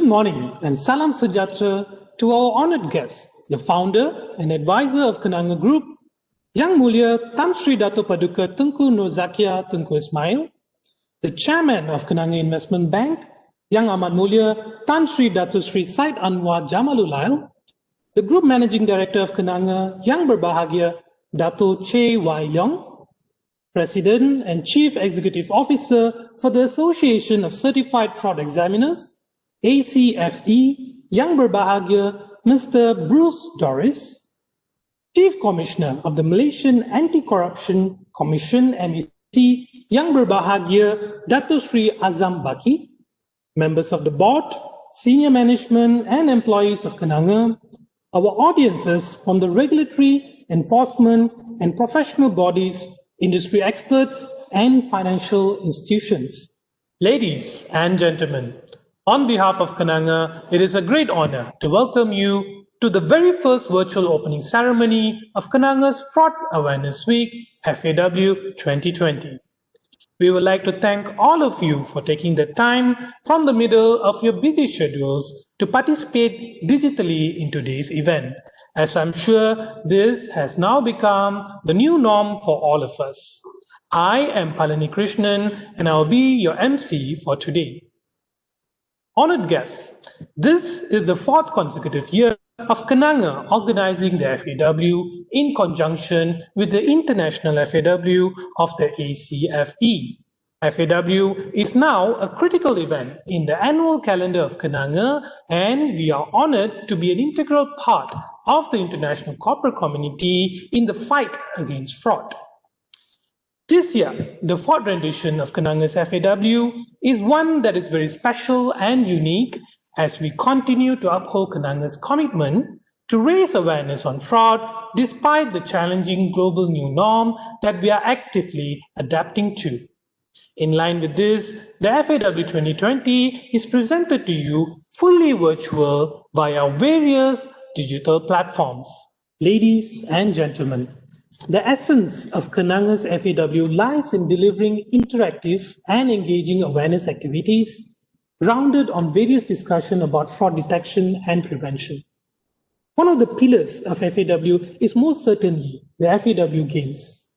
morning and salam sejahtera to our honoured guest, the founder and advisor of Kenanga Group, Yang Mulia Tan Sri Dato Paduka Tunku Nur Zakia Tunku Ismail, the chairman of Kenanga Investment Bank, Yang Amat Mulia Tan Sri Dato Sri Syed Anwar Jamalullail, the group managing director of Kenanga, Yang Berbahagia Dato Y.A.M, President and Chief Executive Officer for the Association of Certified Fraud Examiners, ACFE, Yang Berbahagia Mr. Dorris, Chief Commissioner of the Malaysian Anti-Corruption Commission, MEC, Yang Berbahagia Dato Sri Azam Baki, members of the board, senior management and employees of Kenanga, our audiences from the regulatory, enforcement and professional bodies, industry experts and financial institutions. Ladies and gentlemen, on behalf of Kenanga, it is a great honor to welcome you to the very first virtual opening ceremony of Kenanga's Fraud Awareness Week, FAW 2020. We would like to thank all of you for taking the time from the middle of your busy schedules to participate digitally in today's event, as I'm sure this has now become the new norm for all of us. I am Palani Krishnan and I'll be your MC for today. Honored guests, this is the fourth consecutive year of Kenanga organizing the FAW in conjunction with the International FAW of the ACFE. FAW is now a critical event in the annual calendar of Kenanga, and we are honored to be an integral part of the international corporate community in the fight against fraud. This year, the fourth rendition of Kenanga's FAW is one that is very special and unique as we continue to uphold Kenanga's commitment to raise awareness on fraud despite the challenging global new norm that we are actively adapting to. In line with this, the FAW 2020 is presented to you fully virtual via various digital platforms. Ladies and gentlemen, the essence of Kenanga's FAW lies in delivering interactive and engaging awareness activities grounded on various discussions about fraud detection and prevention. One of the pillars of FAW is most certainly the FAW Games.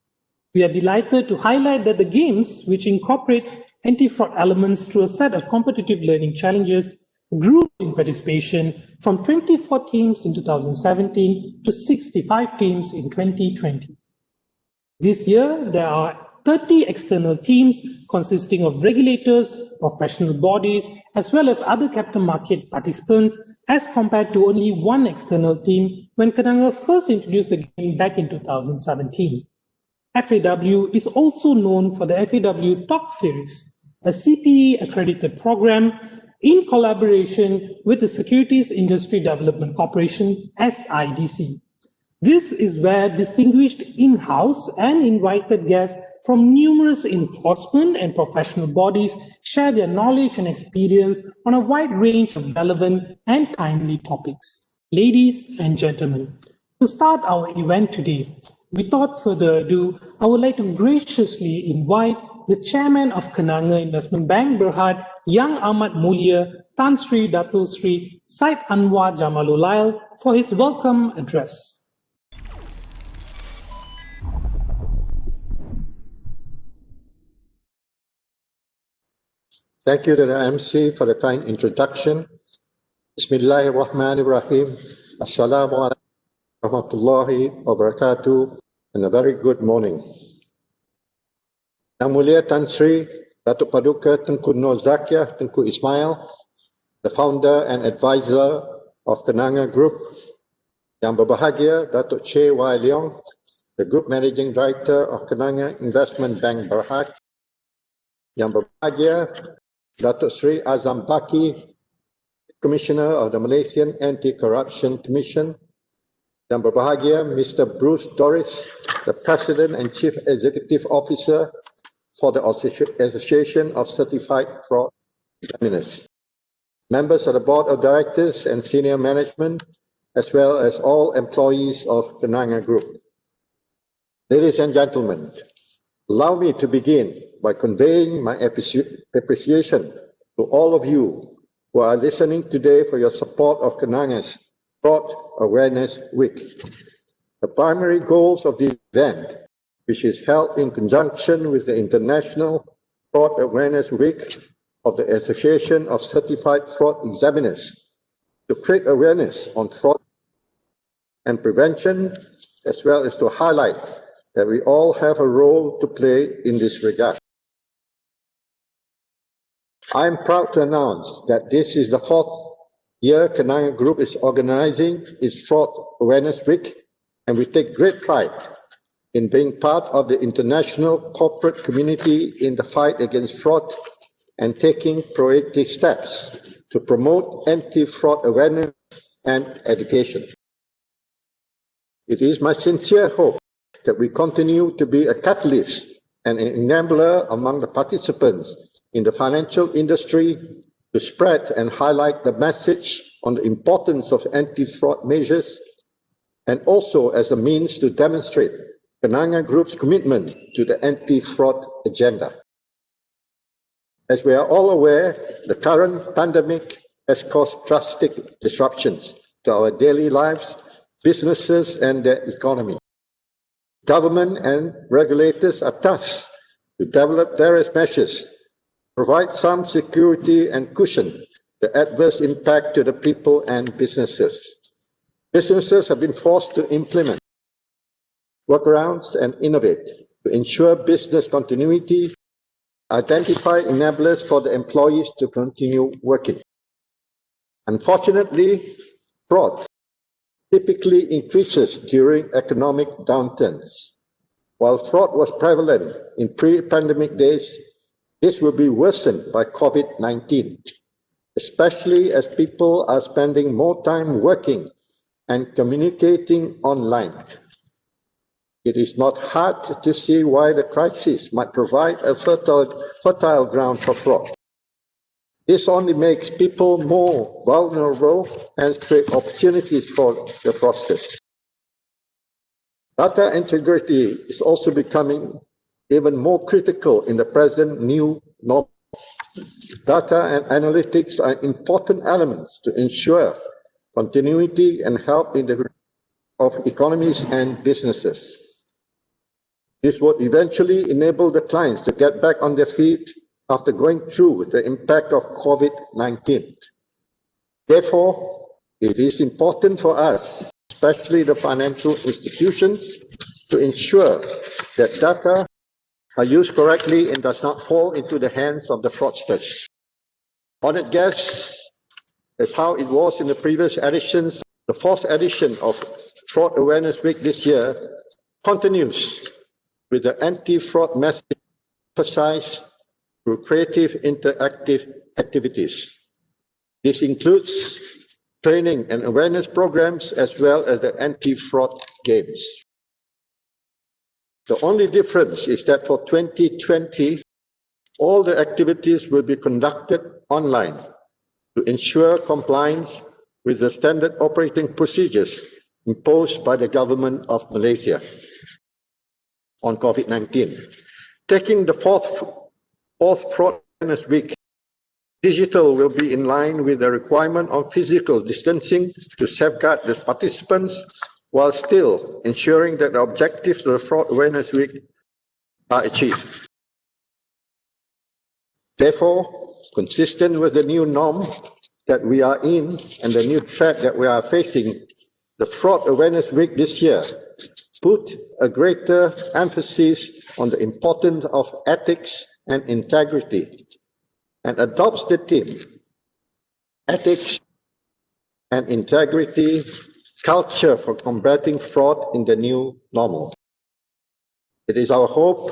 We are delighted to highlight that the Games, which incorporates anti-fraud elements through a set of competitive learning challenges, grew in participation from 24 teams in 2017 to 65 teams in 2020. This year, there are 30 external teams consisting of regulators, professional bodies, as well as other capital market participants, as compared to only one external team when Kenanga first introduced the game back in 2017. FAW is also known for the FAW Talk Series, a CPE-accredited program in collaboration with the Securities Industry Development Corporation, SIDC. This is where distinguished in-house and invited guests from numerous enforcement and professional bodies share their knowledge and experience on a wide range of relevant and timely topics. Ladies and gentlemen, to start our event today, without further ado, I would like to graciously invite the chairman of Kenanga Investment Bank, Berhad, Yang Amat Mulia Tan Sri Dato Sri Syed Anwar Jamalullail for his welcome address. Thank you to the MC for the kind introduction. Bismillahirrahmanirrahim. Assalamu alaikum wa rahmatullahi wa barakatuh, and a very good morning. Yang Mulia Tan Sri Datuk Paduka Tunku Nur Zakia Tunku Ismail, the founder and advisor of Kenanga Group. Yang Berbahagia Datuk Y.A.M, the group managing director of Kenanga Investment Bank Berhad. Yang Berbahagia Dato Sri Azam Baki, Commissioner of the Malaysian Anti-Corruption Commission. Yang Berbahagia Mr. Dorris, the President and Chief Executive Officer for the Association of Certified Fraud Examiners. Members of the Board of Directors and Senior Management, as well as all employees of the Kenanga Group. Ladies and gentlemen, allow me to begin by conveying my appreciation to all of you who are listening today for your support of Kenanga's Fraud Awareness Week. The primary goals of the event, which is held in conjunction with the International Fraud Awareness Week of the Association of Certified Fraud Examiners, to create awareness on fraud and prevention, as well as to highlight that we all have a role to play in this regard. I am proud to announce that this is the fourth year Kenanga Group is organizing its Fraud Awareness Week, and we take great pride in being part of the international corporate community in the fight against fraud and taking proactive steps to promote anti-fraud awareness and education. It is my sincere hope that we continue to be a catalyst and an enabler among the participants in the financial industry to spread and highlight the message on the importance of anti-fraud measures, and also as a means to demonstrate Kenanga Group's commitment to the anti-fraud agenda. As we are all aware, the current pandemic has caused drastic disruptions to our daily lives, businesses, and the economy. Government and regulators are tasked to develop various measures, provide some security and cushion the adverse impact to the people and businesses. Businesses have been forced to implement workarounds and innovate to ensure business continuity, identify enablers for the employees to continue working. Unfortunately, fraud typically increases during economic downturns. While fraud was prevalent in pre-pandemic days, this will be worsened by COVID-19, especially as people are spending more time working and communicating online. It is not hard to see why the crisis might provide a fertile ground for fraud. This only makes people more vulnerable and create opportunities for the fraudsters. Data integrity is also becoming even more critical in the present new normal. Data and analytics are important elements to ensure continuity and help in the growth of economies and businesses. This would eventually enable the clients to get back on their feet after going through the impact of COVID-19. Therefore, it is important for us, especially the financial institutions, to ensure that data are used correctly and does not fall into the hands of the fraudsters. Honoured guests, as how it was in the previous editions, the fourth edition of Fraud Awareness Week this year continues with the anti-fraud message emphasized through creative interactive activities. This includes training and awareness programs as well as the anti-fraud games. The only difference is that for 2020, all the activities will be conducted online to ensure compliance with the standard operating procedures imposed by the government of Malaysia on COVID-19. Taking the fourth Fraud Awareness Week, digital will be in line with the requirement of physical distancing to safeguard the participants while still ensuring that the objectives of the Fraud Awareness Week are achieved. Therefore, consistent with the new norm that we are in and the new threat that we are facing, the Fraud Awareness Week this year put a greater emphasis on the importance of ethics and integrity and adopts the theme, Ethics and Integrity, Culture for Combating Fraud in the New Normal. It is our hope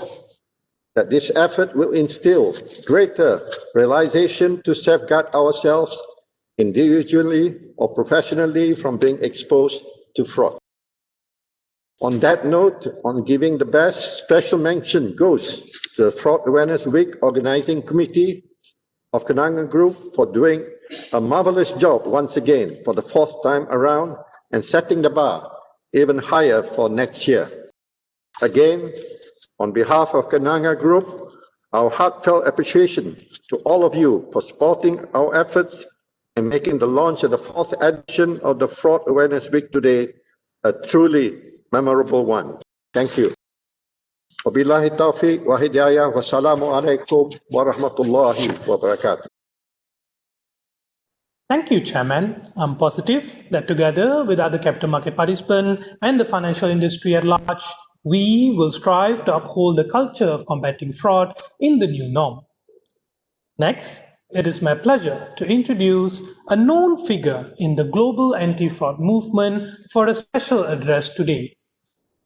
that this effort will instill greater realization to safeguard ourselves individually or professionally from being exposed to fraud. On that note, on giving the best, special mention goes to the Fraud Awareness Week Organizing Committee of Kenanga Group for doing a marvelous job once again for the fourth time around and setting the bar even higher for next year. Again, on behalf of Kenanga Group, our heartfelt appreciation to all of you for supporting our efforts and making the launch of the 4th edition of the Fraud Awareness Week today a truly memorable one. Thank you. Wabillahi taufiq wa hidayah. Wassalamualaikum warahmatullahi wabarakatuh. Thank you, Chairman. I'm positive that together with other capital market participants and the financial industry at large, we will strive to uphold the culture of combating fraud in the new norm. Next, it is my pleasure to introduce a known figure in the global anti-fraud movement for a special address today.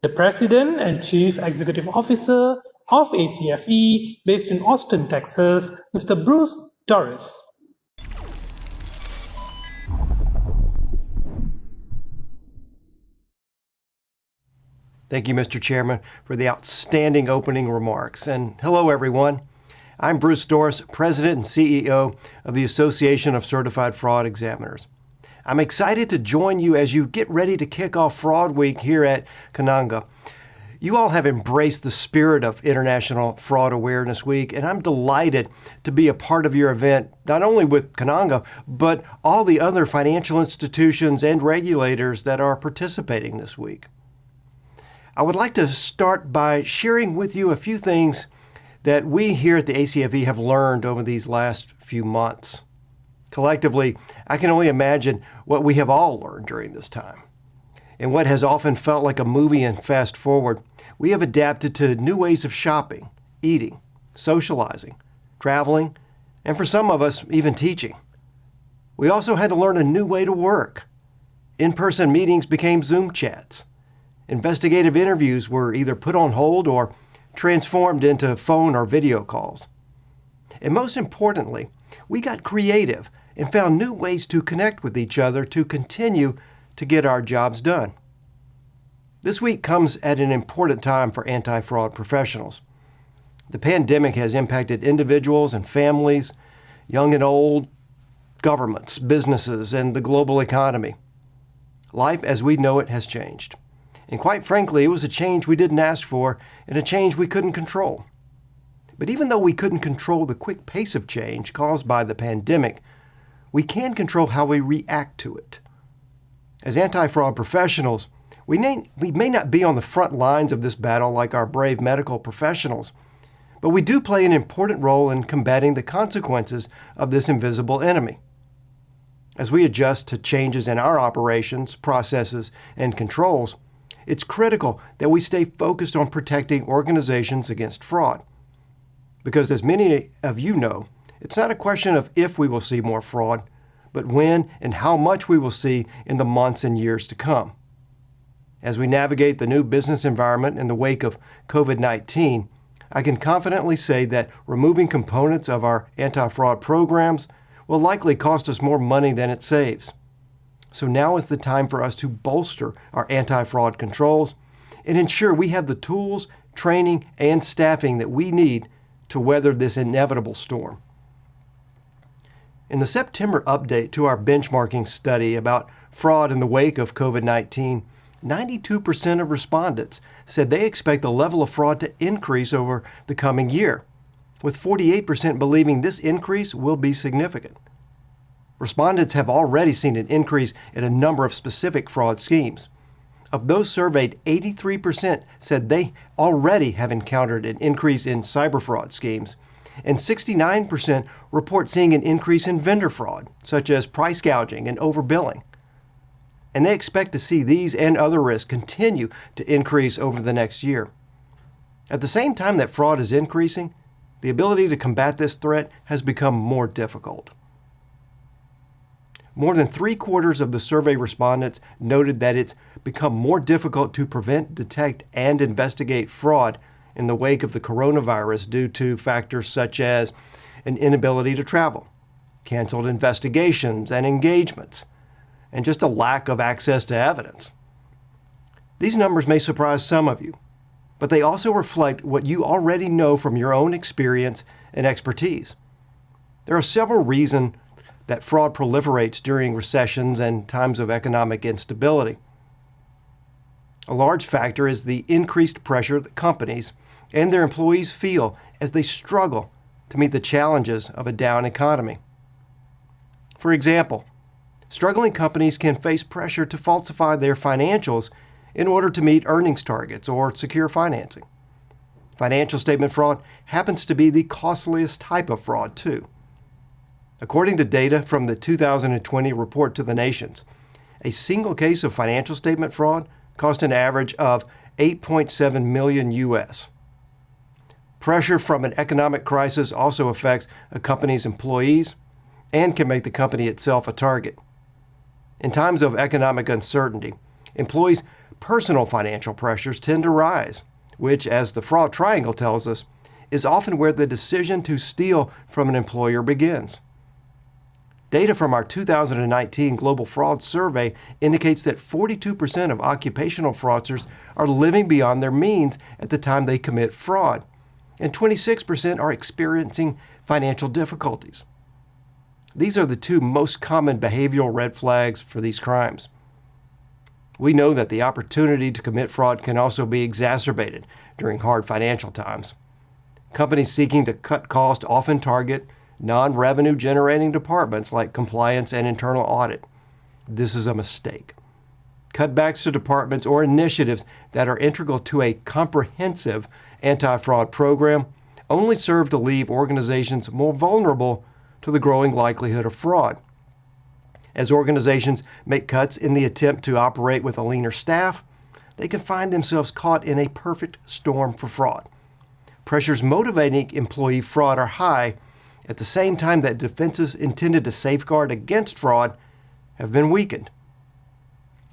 The President and Chief Executive Officer of ACFE, based in Austin, Texas, Mr. Bruce Dorris. Thank you, Mr. Chairman, for the outstanding opening remarks. And hello, everyone. I'm Bruce Dorris, President and CEO of the Association of Certified Fraud Examiners. I'm excited to join you as you get ready to kick off Fraud Week here at Kenanga. You all have embraced the spirit of International Fraud Awareness Week, and I'm delighted to be a part of your event, not only with Kenanga, but all the other financial institutions and regulators that are participating this week. I would like to start by sharing with you a few things that we here at the ACFE have learned over these last few months. Collectively, I can only imagine what we have all learned during this time. In what has often felt like a movie and fast forward, we have adapted to new ways of shopping, eating, socializing, traveling, and for some of us, even teaching. We also had to learn a new way to work. In-person meetings became Zoom chats. Investigative interviews were either put on hold or transformed into phone or video calls. And most importantly, we got creative and found new ways to connect with each other to continue to get our jobs done. This week comes at an important time for anti-fraud professionals. The pandemic has impacted individuals and families, young and old, governments, businesses, and the global economy. Life as we know it has changed. And quite frankly, it was a change we didn't ask for and a change we couldn't control. But even though we couldn't control the quick pace of change caused by the pandemic, we can control how we react to it. As anti-fraud professionals, we may not be on the front lines of this battle like our brave medical professionals, but we do play an important role in combating the consequences of this invisible enemy. As we adjust to changes in our operations, processes, and controls, it's critical that we stay focused on protecting organizations against fraud. Because as many of you know, it's not a question of if we will see more fraud, but when and how much we will see in the months and years to come. As we navigate the new business environment in the wake of COVID-19, I can confidently say that removing components of our anti-fraud programs will likely cost us more money than it saves. So now is the time for us to bolster our anti-fraud controls and ensure we have the tools, training, and staffing that we need to weather this inevitable storm. In the September update to our benchmarking study about fraud in the wake of COVID-19, 92% of respondents said they expect the level of fraud to increase over the coming year, with 48% believing this increase will be significant. Respondents have already seen an increase in a number of specific fraud schemes. Of those surveyed, 83% said they already have encountered an increase in cyber fraud schemes, and 69% report seeing an increase in vendor fraud, such as price gouging and overbilling. And they expect to see these and other risks continue to increase over the next year. At the same time that fraud is increasing, the ability to combat this threat has become more difficult. More than 3/4 of the survey respondents noted that it's become more difficult to prevent, detect, and investigate fraud in the wake of the coronavirus due to factors such as an inability to travel, canceled investigations and engagements, and just a lack of access to evidence. These numbers may surprise some of you, but they also reflect what you already know from your own experience and expertise. There are several reasons that fraud proliferates during recessions and times of economic instability. A large factor is the increased pressure that companies and their employees feel as they struggle to meet the challenges of a down economy. For example, struggling companies can face pressure to falsify their financials in order to meet earnings targets or secure financing. Financial statement fraud happens to be the costliest type of fraud, too. According to data from the 2020 report to the nations, a single case of financial statement fraud cost an average of $8.7 million US. Pressure from an economic crisis also affects a company's employees and can make the company itself a target. In times of economic uncertainty, employees' personal financial pressures tend to rise, which, as the fraud triangle tells us, is often where the decision to steal from an employer begins. Data from our 2019 Global Fraud Survey indicates that 42% of occupational fraudsters are living beyond their means at the time they commit fraud, and 26% are experiencing financial difficulties. These are the two most common behavioral red flags for these crimes. We know that the opportunity to commit fraud can also be exacerbated during hard financial times. Companies seeking to cut costs often target non-revenue generating departments like compliance and internal audit. This is a mistake. Cutbacks to departments or initiatives that are integral to a comprehensive anti-fraud program only serve to leave organizations more vulnerable to the growing likelihood of fraud. As organizations make cuts in the attempt to operate with a leaner staff, they can find themselves caught in a perfect storm for fraud. Pressures motivating employee fraud are high, at the same time that defenses intended to safeguard against fraud have been weakened.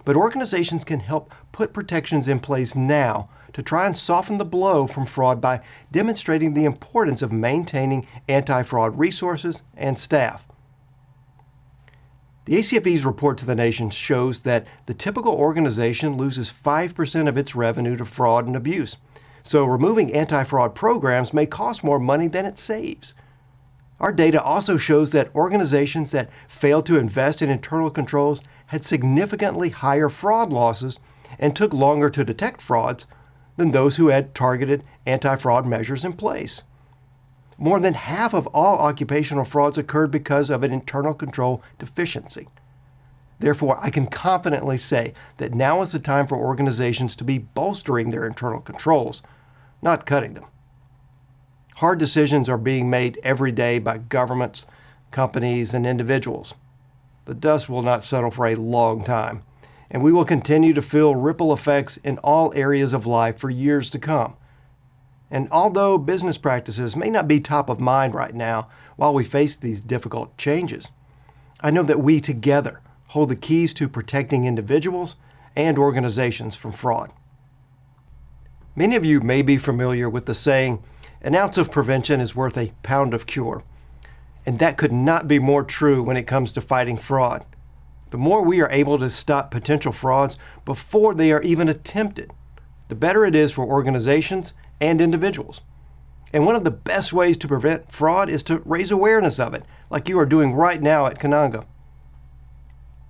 But organizations can help put protections in place now to try and soften the blow from fraud by demonstrating the importance of maintaining anti-fraud resources and staff. The ACFE's report to the nation shows that the typical organization loses 5% of its revenue to fraud and abuse. So removing anti-fraud programs may cost more money than it saves. Our data also shows that organizations that failed to invest in internal controls had significantly higher fraud losses and took longer to detect frauds than those who had targeted anti-fraud measures in place. More than half of all occupational frauds occurred because of an internal control deficiency. Therefore, I can confidently say that now is the time for organizations to be bolstering their internal controls, not cutting them. Hard decisions are being made every day by governments, companies, and individuals. The dust will not settle for a long time, and we will continue to feel ripple effects in all areas of life for years to come. And although business practices may not be top of mind right now while we face these difficult changes, I know that we together hold the keys to protecting individuals and organizations from fraud. Many of you may be familiar with the saying, "An ounce of prevention is worth a pound of cure." And that could not be more true when it comes to fighting fraud. The more we are able to stop potential frauds before they are even attempted, the better it is for organizations and individuals. And one of the best ways to prevent fraud is to raise awareness of it, like you are doing right now at Kenanga.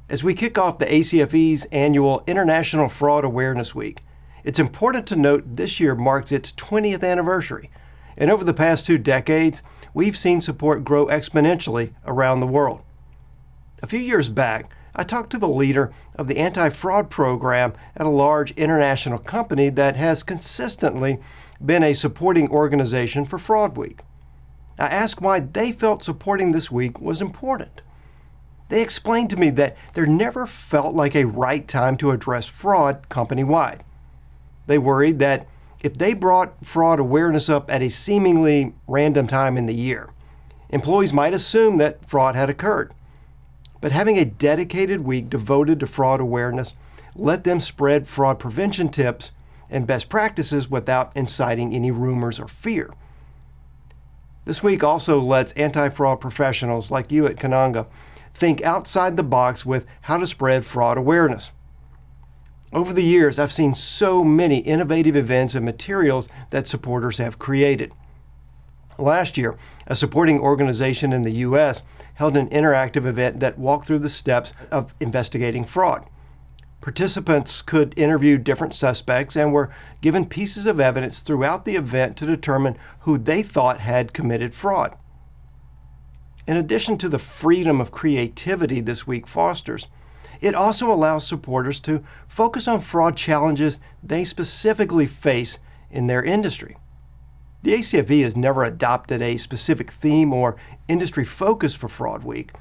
As we kick off the ACFE's annual International Fraud Awareness Week, it's important to note this year marks its 20th anniversary. And over the past 2 decades, we've seen support grow exponentially around the world. A few years back, I talked to the leader of the anti-fraud program at a large international company that has consistently been a supporting organization for Fraud Week. I asked why they felt supporting this week was important. They explained to me that there never felt like a right time to address fraud company-wide. They worried that if they brought fraud awareness up at a seemingly random time in the year, employees might assume that fraud had occurred. But having a dedicated week devoted to fraud awareness let them spread fraud prevention tips and best practices without inciting any rumors or fear. This week also lets anti-fraud professionals like you at Kenanga think outside the box with how to spread fraud awareness. Over the years, I've seen so many innovative events and materials that supporters have created. Last year, a supporting organization in the U.S. held an interactive event that walked through the steps of investigating fraud. Participants could interview different suspects and were given pieces of evidence throughout the event to determine who they thought had committed fraud. in addition to the freedom of creativity this week fosters, it also allows supporters to focus on fraud challenges they specifically face in their industry. The ACFE has never adopted a specific theme or industry focus for Fraud Week,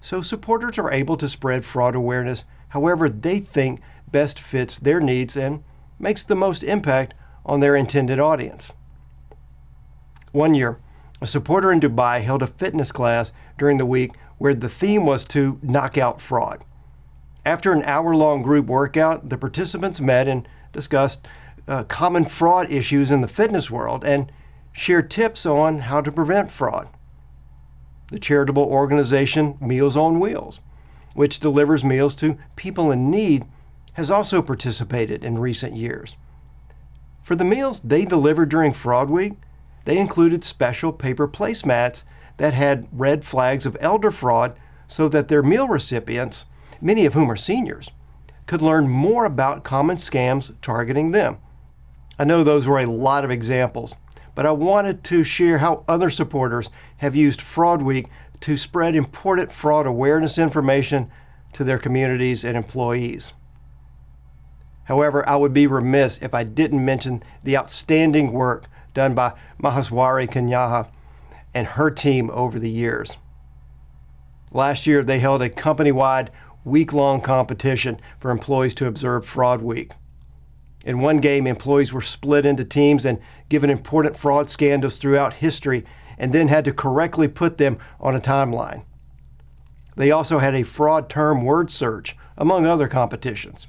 so supporters are able to spread fraud awareness however they think best fits their needs and makes the most impact on their intended audience. One year, a supporter in Dubai held a fitness class during the week where the theme was to knock out fraud. After an hour-long group workout, the participants met and discussed common fraud issues in the fitness world and shared tips on how to prevent fraud. The charitable organization Meals on Wheels, which delivers meals to people in need, has also participated in recent years. For the meals they delivered during Fraud Week, they included special paper placemats that had red flags of elder fraud so that their meal recipients, many of whom are seniors, could learn more about common scams targeting them. I know those were a lot of examples, but I wanted to share how other supporters have used Fraud Week to spread important fraud awareness information to their communities and employees. However, I would be remiss if I didn't mention the outstanding work done by Maheswari Kanniah and her team over the years. Last year, they held a company-wide week-long competition for employees to observe Fraud Week. In one game, employees were split into teams and given important fraud scandals throughout history and then had to correctly put them on a timeline. They also had a fraud term word search, among other competitions.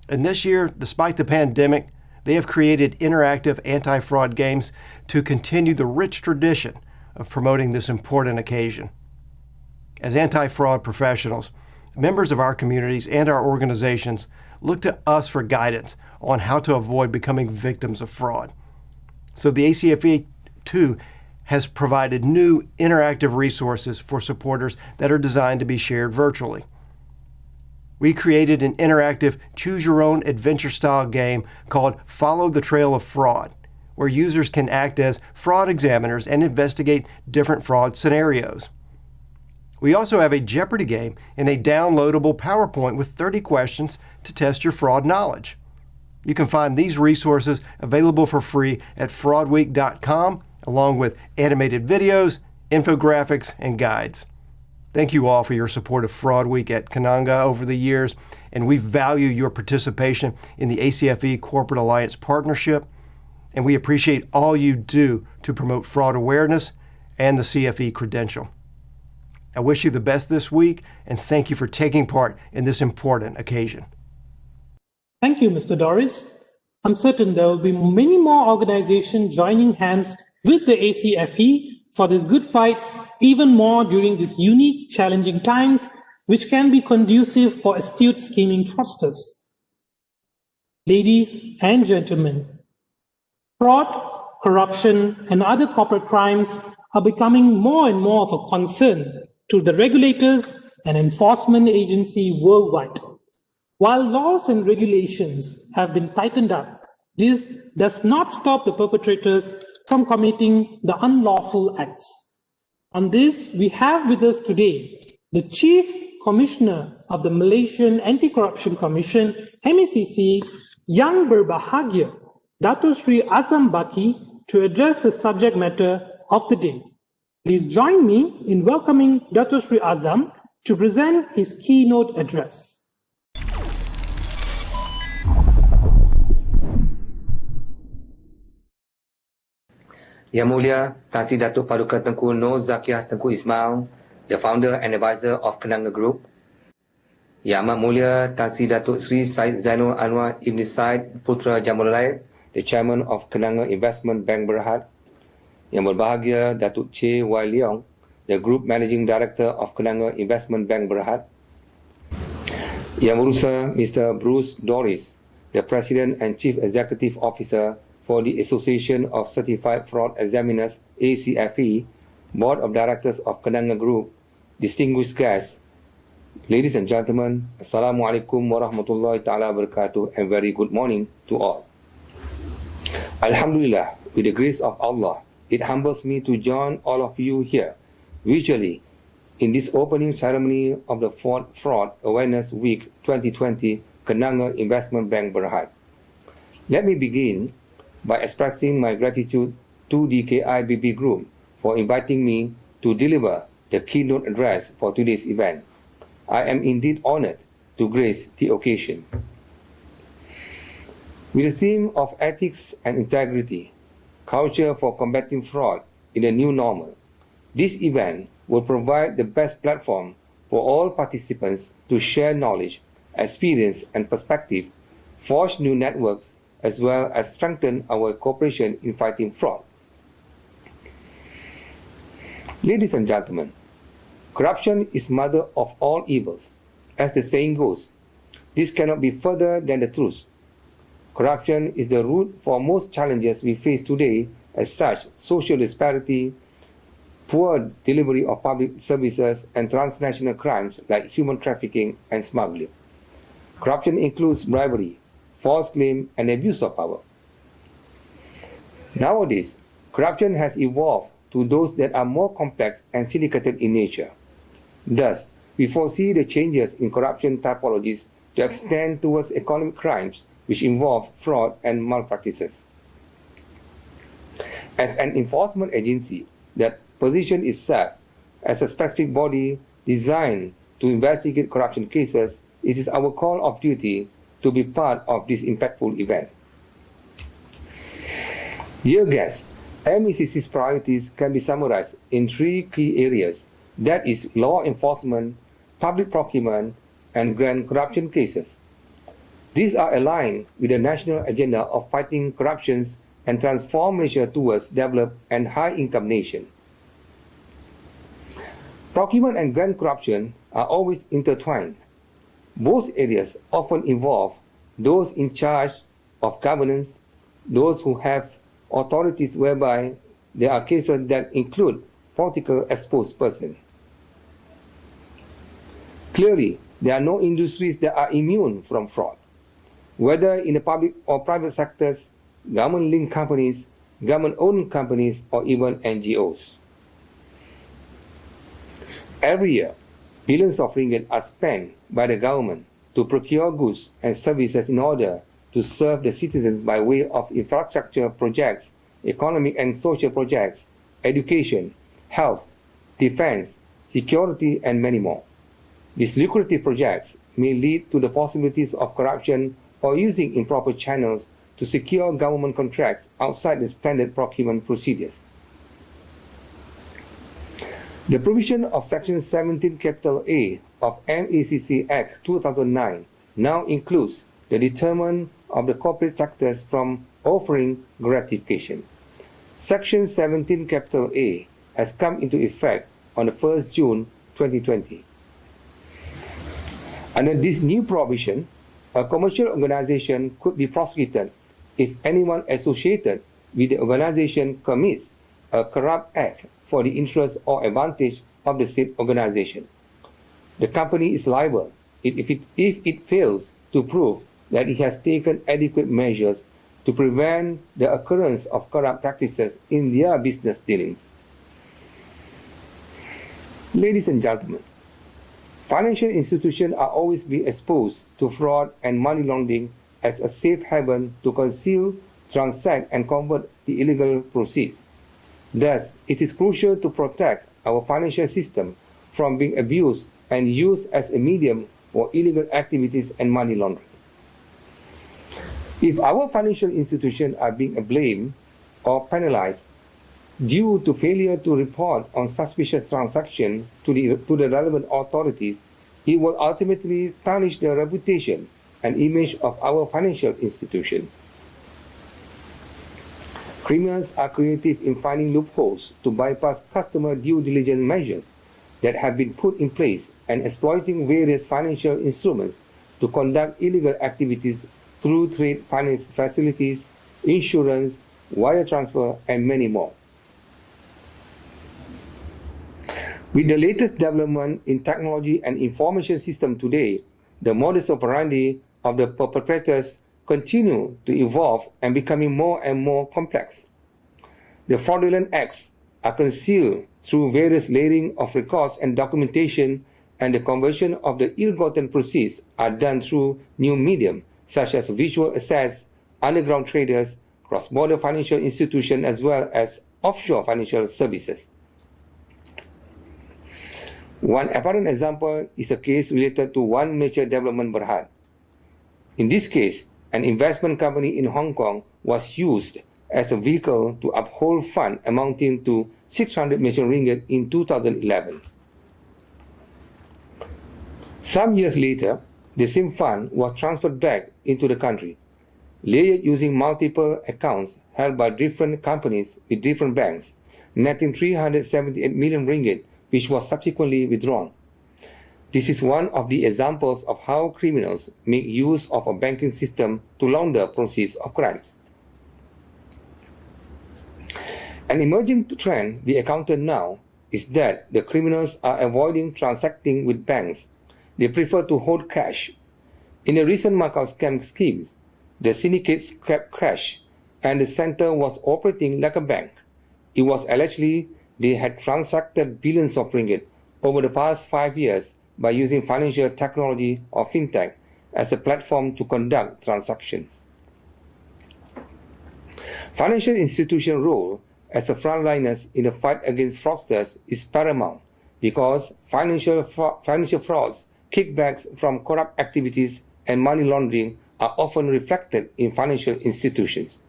And this year, despite the pandemic, they have created interactive anti-fraud games to continue the rich tradition of promoting this important occasion. As anti-fraud professionals, members of our communities and our organizations look to us for guidance on how to avoid becoming victims of fraud. So the ACFE, too, has provided new interactive resources for supporters that are designed to be shared virtually. We created an interactive choose-your-own-adventure-style game called Follow the Trail of Fraud, where users can act as fraud examiners and investigate different fraud scenarios. We also have a Jeopardy game and a downloadable PowerPoint with 30 questions to test your fraud knowledge. You can find these resources available for free at fraudweek.com, along with animated videos, infographics, and guides. Thank you all for your support of Fraud Week at Kenanga over the years, and we value your participation in the ACFE Corporate Alliance Partnership, and we appreciate all you do to promote fraud awareness and the CFE credential. I wish you the best this week, and thank you for taking part in this important occasion. Thank you, Mr. Dorris. I'm certain there will be many more organizations joining hands with the ACFE for this good fight, even more during these unique, challenging times, which can be conducive for astute scheming fraudsters. Ladies and gentlemen, fraud, corruption, and other corporate crimes are becoming more and more of a concern to the regulators and enforcement agencies worldwide. While laws and regulations have been tightened up, this does not stop the perpetrators from committing the unlawful acts. On this, we have with us today the Chief Commissioner of the Malaysian Anti-Corruption Commission, MECC, Yang Berbahagia, Dato Sri Azam Baki, to address the subject matter of the day. Please join me in welcoming Dato Sri Azam to present his keynote address. Yang Mulia Tan Sri Datuk Paduka Tengku Nur Zakiah Tengku Ismail, the founder and advisor of Kenanga Group. Yang Amat Mulia Tan Sri Datuk Sri Syed Zainul Anwar Ibn Syed Putra Jamalullail, the chairman of Kenanga Investment Bank Berhad. Yang berbahagia Datuk Che Y.A.M, the group managing director of Kenanga Investment Bank Berhad. Yang berusaha Mr. Bruce Dorris, the president and chief executive officer for the Association of Certified Fraud Examiners, ACFE, Board of Directors of Kenanga Group, distinguished guests, ladies and gentlemen, Assalamualaikum warahmatullahi ta'ala wabarakatuh, and very good morning to all. Alhamdulillah, with the grace of Allah, it humbles me to join all of you here, virtually, in this opening ceremony of the Fraud Awareness Week 2020 Kenanga Investment Bank Berhad. Let me begin by expressing my gratitude to the KIBB Group for inviting me to deliver the keynote address for today's event. I am indeed honored to grace the occasion. With the theme of ethics and integrity, culture for combating fraud in the new normal, this event will provide the best platform for all participants to share knowledge, experience, and perspective, forge new networks, as well as strengthen our cooperation in fighting fraud. Ladies and gentlemen, corruption is mother of all evils. As the saying goes, this cannot be further than the truth. Corruption is the root for most challenges we face today, as such social disparity, poor delivery of public services, and transnational crimes like human trafficking and smuggling. Corruption includes bribery, false claim, and abuse of power. Nowadays, corruption has evolved to those that are more complex and syndicated in nature. Thus, we foresee the changes in corruption typologies to extend towards economic crimes which involve fraud and malpractices. As an enforcement agency that positions itself as a specific body designed to investigate corruption cases, it is our call of duty to be part of this impactful event. Dear guests, MECC's priorities can be summarized in three key areas, that is law enforcement, public procurement, and grand corruption cases. These are aligned with the national agenda of fighting corruptions and transform Malaysia towards developed and high-income nation. Procurement and grand corruption are always intertwined. Both areas often involve those in charge of governance, those who have authorities, whereby there are cases that include politically exposed persons. Clearly, there are no industries that are immune from fraud, whether in the public or private sectors, government-linked companies, government-owned companies, or even NGOs. Every year, billions of ringgit are spent by the government to procure goods and services in order to serve the citizens by way of infrastructure projects, economic and social projects, education, health, defense, security, and many more. These lucrative projects may lead to the possibilities of corruption or using improper channels to secure government contracts outside the standard procurement procedures. The provision of Section 17 Capital A of MECC Act 2009 now includes the determination of the corporate sectors from offering gratification. Section 17 Capital A has come into effect on the 1st June 2020. Under this new provision, a commercial organization could be prosecuted if anyone associated with the organization commits a corrupt act for the interest or advantage of the said organization. The company is liable if it fails to prove that it has taken adequate measures to prevent the occurrence of corrupt practices in their business dealings. Ladies and gentlemen, financial institutions are always being exposed to fraud and money laundering as a safe haven to conceal, transact, and convert the illegal proceeds. Thus, it is crucial to protect our financial system from being abused and used as a medium for illegal activities and money laundering. If our financial institutions are being blamed or penalized due to failure to report on suspicious transactions to the relevant authorities, it will ultimately tarnish the reputation and image of our financial institutions. Criminals are creative in finding loopholes to bypass customer due diligence measures that have been put in place and exploiting various financial instruments to conduct illegal activities through trade finance facilities, insurance, wire transfer, and many more. With the latest development in technology and information system today, the modus operandi of the perpetrators continue to evolve and becoming more and more complex. The fraudulent acts are concealed through various layering of records and documentation, and the conversion of the ill-gotten proceeds are done through new medium such as visual assets, underground traders, cross-border financial institutions, as well as offshore financial services. One apparent example is a case related to one major development Berhad. In this case, an investment company in Hong Kong was used as a vehicle to uphold fund amounting to 600 million ringgit in 2011. Some years later, the same fund was transferred back into the country, layered using multiple accounts held by different companies with different banks, netting 378 million ringgit, which was subsequently withdrawn. This is one of the examples of how criminals make use of a banking system to launder proceeds of crimes. An emerging trend we encounter now is that the criminals are avoiding transacting with banks. They prefer to hold cash. In a recent Macau scam schemes, the syndicates crashed and the center was operating like a bank. It was allegedly they had transacted billions of ringgit over the past 5 years by using financial technology or fintech as a platform to conduct transactions. Financial institution role as a frontliners in the fight against fraudsters is paramount because financial frauds, kickbacks from corrupt activities, and money laundering are often reflected in financial institutions.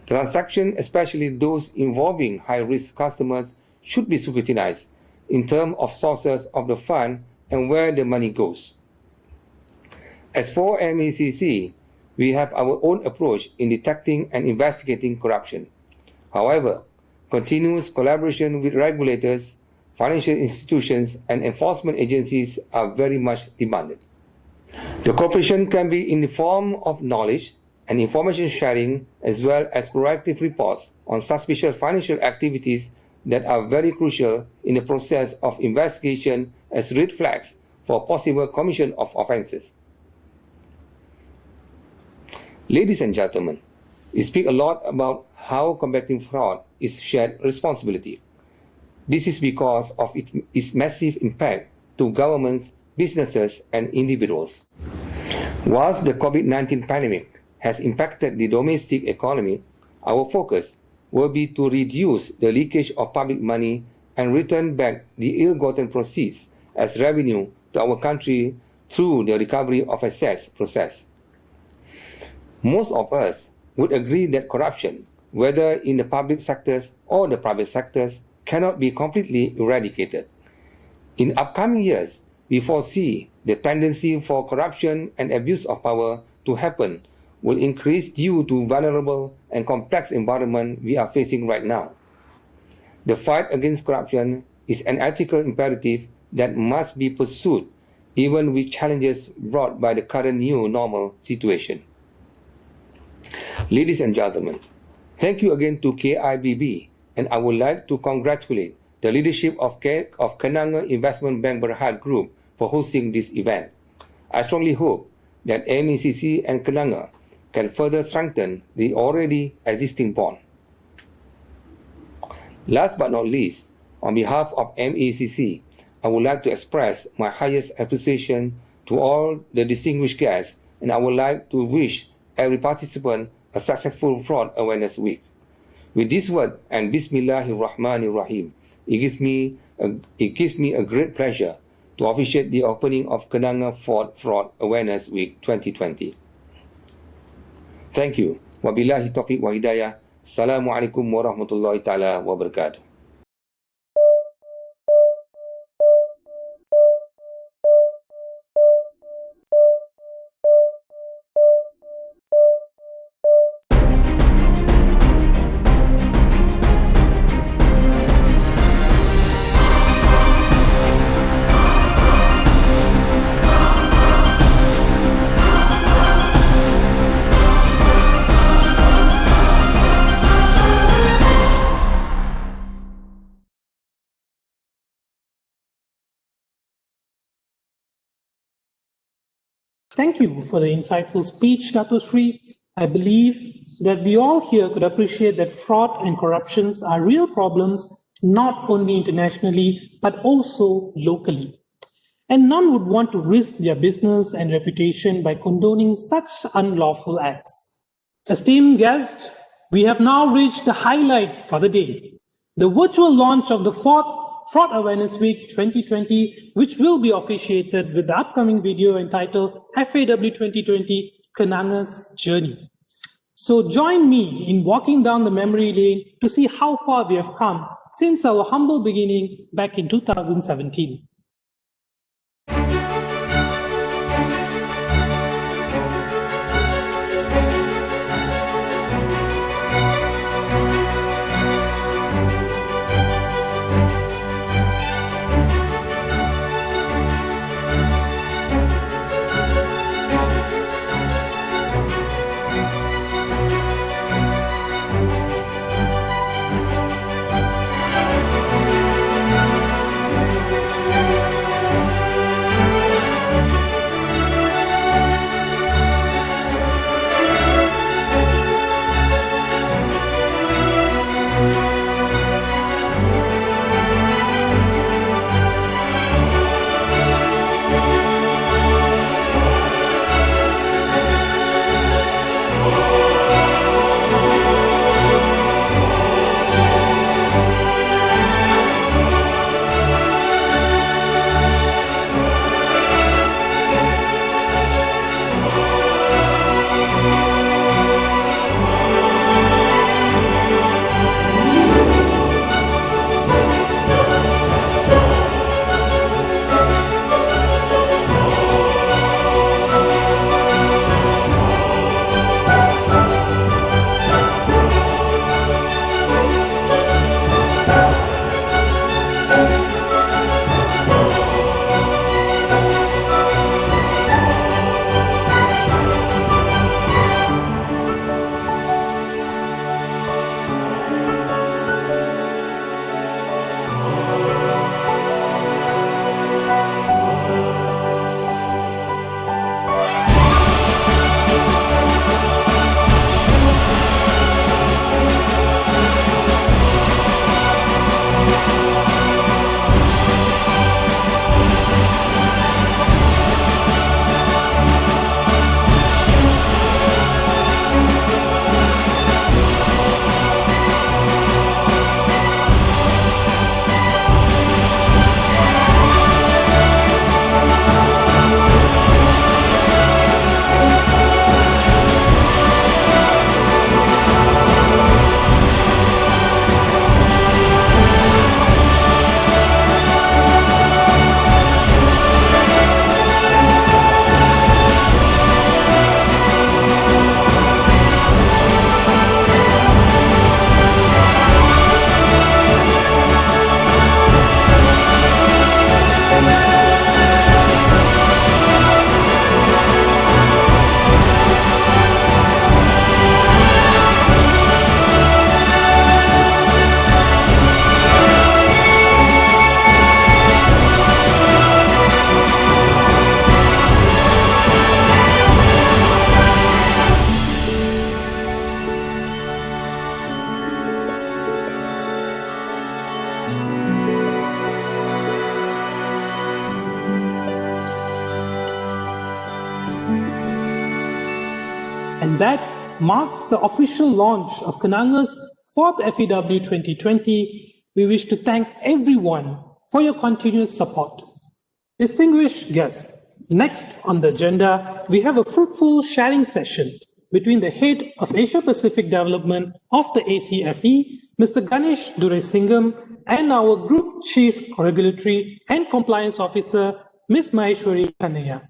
Transactions, especially those involving high-risk customers, should be scrutinized in terms of sources of the fund and where the money goes. As for MECC, we have our own approach in detecting and investigating corruption. However, continuous collaboration with regulators, financial institutions, and enforcement agencies are very much demanded. The cooperation can be in the form of knowledge and information sharing, as well as proactive reports on suspicious financial activities that are very crucial in the process of investigation as red flags for possible commission of offences. Ladies and gentlemen, we speak a lot about how combating fraud is shared responsibility. This is because of its massive impact to governments, businesses, and individuals. Whilst the COVID-19 pandemic has impacted the domestic economy, our focus will be to reduce the leakage of public money and return back the ill-gotten proceeds as revenue to our country through the recovery of assets process. Most of us would agree that corruption, whether in the public sectors or the private sectors, cannot be completely eradicated. In upcoming years, we foresee the tendency for corruption and abuse of power to happen will increase due to vulnerable and complex environment we are facing right now. The fight against corruption is an ethical imperative that must be pursued even with challenges brought by the current new normal situation. Ladies and gentlemen, thank you again to KIBB, and I would like to congratulate the leadership of Kenanga Investment Bank Berhad Group for hosting this event. I strongly hope that MECC and Kenanga can further strengthen the already existing bond. Last but not least, on behalf of MECC, I would like to express my highest appreciation to all the distinguished guests, and I would like to wish every participant a successful Fraud Awareness Week. With this word and Bismillahirrahmanirrahim, it gives me a great pleasure to officiate the opening of Kenanga Fraud Awareness Week 2020. Thank you. Wabillahi taufiq wa hidayah. Assalamualaikum warahmatullahi ta'ala wabarakatuh. Thank you for the insightful speech, Dato Sri. I believe that we all here could appreciate that fraud and corruptions are real problems not only internationally, but also locally. And none would want to risk their business and reputation by condoning such unlawful acts. Esteemed guests, we have now reached the highlight for the day, the virtual launch of the 4th Fraud Awareness Week 2020, which will be officiated with the upcoming video entitled FAW 2020 Kenanga's Journey. So join me in walking down the memory lane to see how far we have come since our humble beginning back in 2017. And that marks the official launch of Kenanga's 4th FAW 2020. We wish to thank everyone for your continuous support. Distinguished guests, next on the agenda, we have a fruitful sharing session between the head of Asia Pacific Development of the ACFE, Mr. Ganesh Thuraisingham, and our Group Chief Regulatory and Compliance Officer, Ms. Maheswari Kanniah.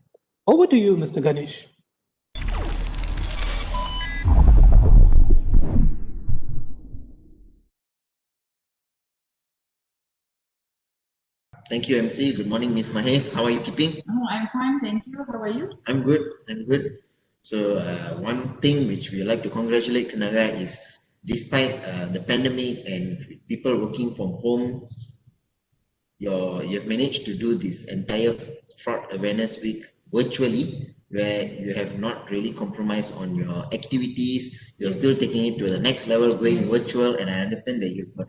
Over to you, Mr. Ganesh. Thank you, Emcee. Good morning, Ms. Mahes. How are you keeping? Oh, I'm fine, thank you. How are you? I'm good. I'm good. So one thing which we like to congratulate Kenanga is, despite the pandemic and people working from home, you've managed to do this entire Fraud Awareness Week virtually, where you have not really compromised on your activities. You're still taking it to the next level, going virtual, and I understand that you've got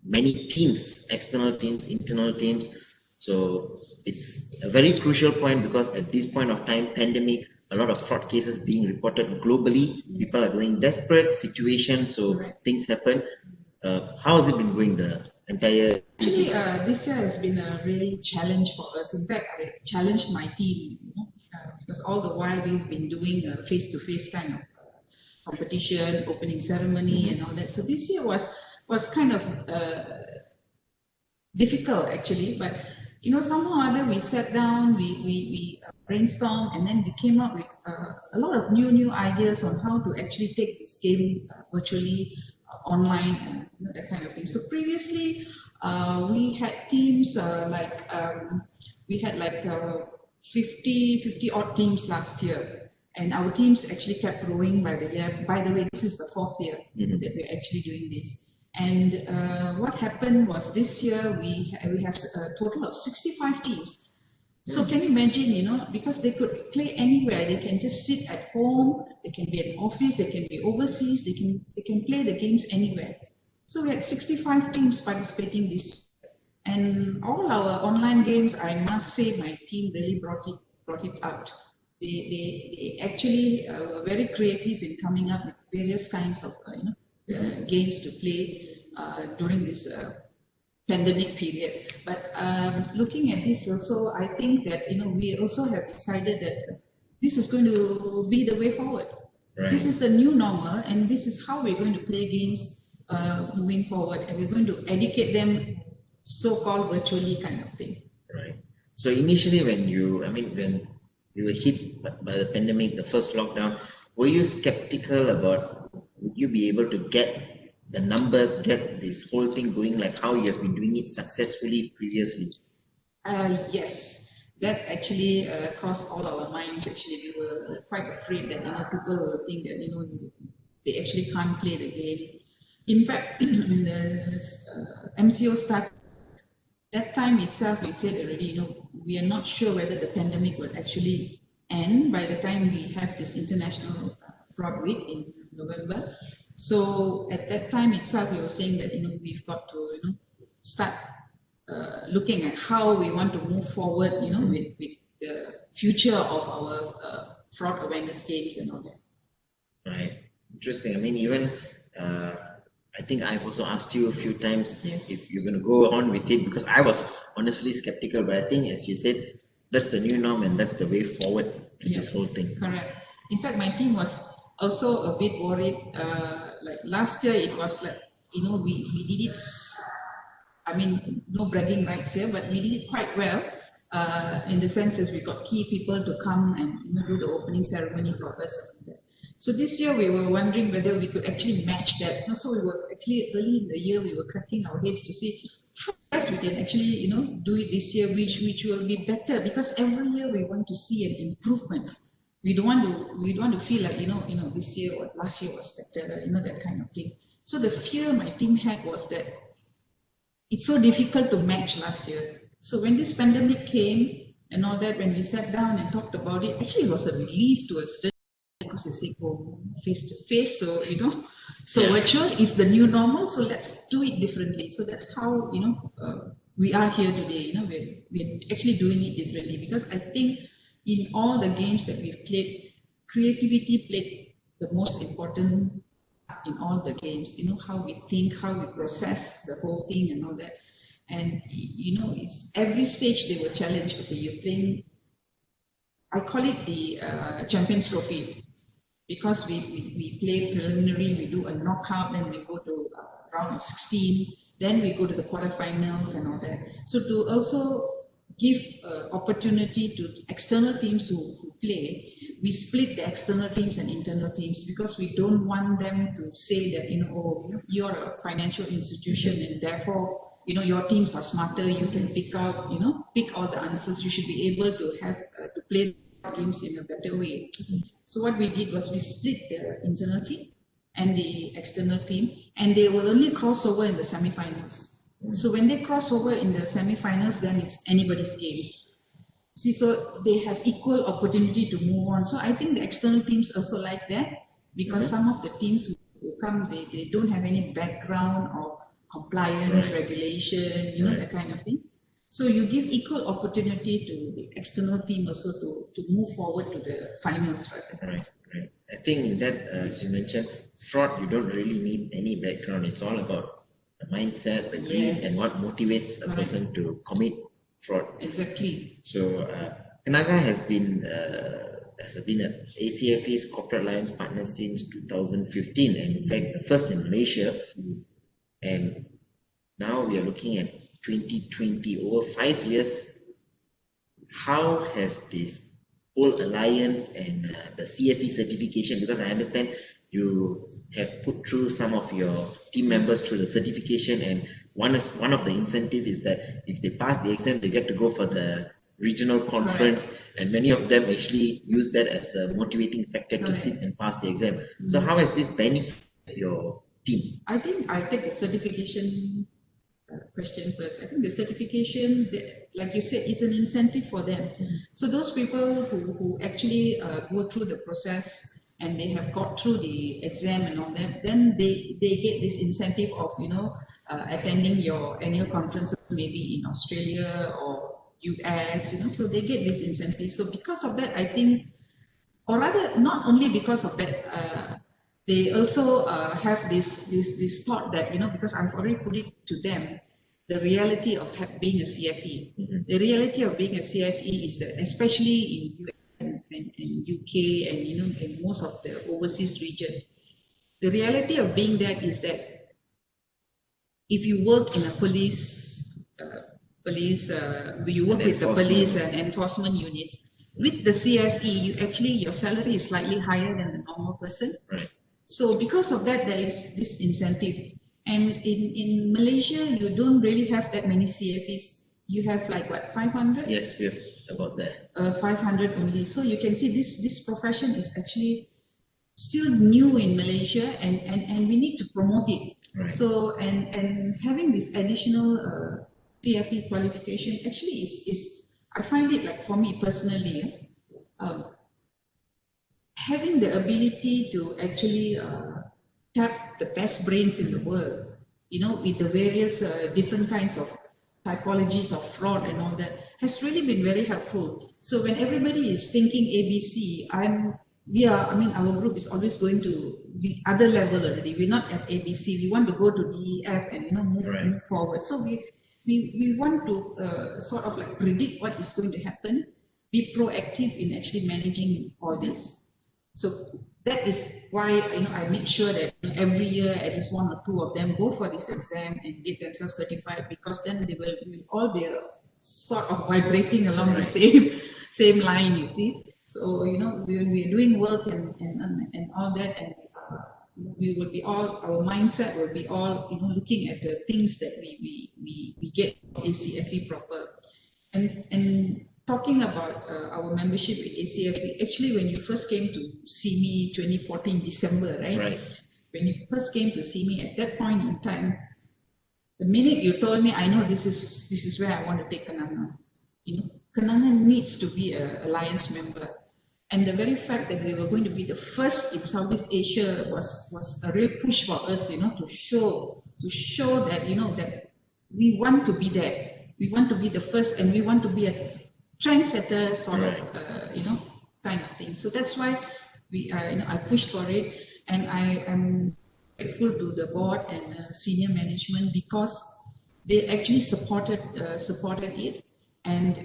many teams, external teams, internal teams. So it's a very crucial point because at this point of time, pandemic, a lot of fraud cases being reported globally. Yes. People are going desperate situations, so Correct. things happen. How has it been going the entire? Actually, this year has been a really challenge for us. In fact, I challenged my team, because all the while we've been doing a face-to-face kind of competition, opening ceremony, and all that. So this year was kind of difficult actually, but somehow or other we sat down, we brainstormed, and then we came up with a lot of new ideas on how to actually take this game virtually, online, and that kind of thing. So previously, we had teams we had 50 odd teams last year, and our teams actually kept growing by the year. By the way, this is the 4th year that we're actually doing this. And what happened was this year we have a total of 65 teams. So can you imagine, because they could play anywhere, they can just sit at home, they can be at the office, they can be overseas, they can play the games anywhere. So we had 65 teams participating this, and all our online games, I must say, my team really brought it out. They actually were very creative in coming up with various kinds of games to play during this pandemic period. But looking at this also, I think that we also have decided that this is going to be the way forward. Right. This is the new normal, and this is how we're going to play games moving forward, and we're going to educate them, so-called virtually kind of thing. Right. So initially, when you were hit by the pandemic, the first lockdown, were you skeptical about would you be able to get the numbers, get this whole thing going like how you have been doing it successfully previously? Yes, that actually crossed all our minds. Actually, we were quite afraid that people will think that they actually can't play the game. In fact, when the MCO started, that time itself, we said already, we are not sure whether the pandemic will actually end by the time we have this International Fraud Week in November. So at that time itself, we were saying that we've got to start looking at how we want to move forward, with the future of our fraud awareness games and all that. Right. Interesting. I mean, even I think I've also asked you a few times if you're going to go on with it, because I was honestly skeptical, but I think, as you said, that's the new norm and that's the way forward in this whole thing. Correct. In fact, my team was also a bit worried. Like last year, it was like, we did it, I mean, no bragging rights here, but we did it quite well in the sense that we got key people to come and do the opening ceremony for us. So this year we were wondering whether we could actually match that. So we were actually early in the year, we were cracking our heads to see how best we can actually, do it this year, which will be better, because every year we want to see an improvement. We don't want to feel like, this year or last year was better, that kind of thing. So the fear my team had was that it's so difficult to match last year. So when this pandemic came and all that, when we sat down and talked about it, actually it was a relief to us. Because you say, face to face, so virtual is the new normal, so let's do it differently. So that's how we are here today. We're actually doing it differently, because I think in all the games that we've played, creativity played the most important part in all the games. How we think, how we process the whole thing and all that. And it's every stage they were challenged. Okay, you're playing, I call it the Champions Trophy. Because we play preliminary, we do a knockout, then we go to round of 16, then we go to the quarterfinals and all that. So to also give opportunity to external teams who play, we split the external teams and internal teams, because we don't want them to say that, you're a financial institution and therefore, your teams are smarter, you can pick out, pick all the answers. You should be able to have to play games in a better way. So what we did was we split the internal team and the external team, and they will only cross over in the semi-finals. So when they cross over in the semi-finals, then it's anybody's game. See, so they have equal opportunity to move on. So I think the external teams also like that, because some of the teams who come, they don't have any background of compliance, regulation, that kind of thing. So you give equal opportunity to the external team also to move forward to the finals, rather. Right. I think in that, as you mentioned, fraud, you don't really need any background. It's all about the mindset, the greed, and what motivates a person to commit fraud. Exactly. So Kenanga has been an ACFE's corporate alliance partner since 2015, and in fact, the first in Malaysia. And now we are looking at 2020, over 5 years. How has this whole alliance and the CFE certification, because I understand you have put through some of your team members through the certification, and one of the incentive is that if they pass the exam, they get to go for the regional conference, and many of them actually use that as a motivating factor to sit and pass the exam. So how has this benefited your team? I think I'll take the certification question first. I think the certification, like you said, is an incentive for them. So those people who actually go through the process and they have got through the exam and all that, then they get this incentive of attending your annual conferences, maybe in Australia or US, so they get this incentive. So because of that, I think, or rather not only because of that, they also have this thought that, because I've already put it to them, the reality of being a CFE. The reality of being a CFE is that, especially in US and UK and in most of the overseas region, the reality of being there is that if you work in a you work with the police and enforcement units, with the CFE, your salary is slightly higher than the normal person. Right. So because of that, there is this incentive. And in Malaysia, you don't really have that many CFEs. You have like what, 500? Yes, we have about that. 500 only. So you can see this profession is actually still new in Malaysia, and we need to promote it. Right. So and having this additional CFE qualification actually is I find it, like, for me personally, having the ability to actually tap the best brains in the world, with the various different kinds of typologies of fraud and all that, has really been very helpful. So when everybody is thinking ABC, our group is always going to the other level already. We're not at ABC. We want to go to DEF and move forward. So we want to sort of like predict what is going to happen, be proactive in actually managing all this. So that is why I make sure that every year at least one or two of them go for this exam and get themselves certified, because then they will all be sort of vibrating along the same line, you see. So when we're doing work and all that, and we will be our mindset will be all looking at the things that we get ACFE proper. And talking about our membership with ACFE, actually when you first came to see me 2014 December, right? When you first came to see me, at that point in time, the minute you told me, I know this is where I want to take Kenanga. Kenanga needs to be an alliance member. And the very fact that we were going to be the first in Southeast Asia was a real push for us, to show that, that we want to be there. We want to be the first, and we want to be a trendsetter sort of, kind of thing. So that's why I pushed for it, and I am grateful to the board and senior management, because they actually supported it, and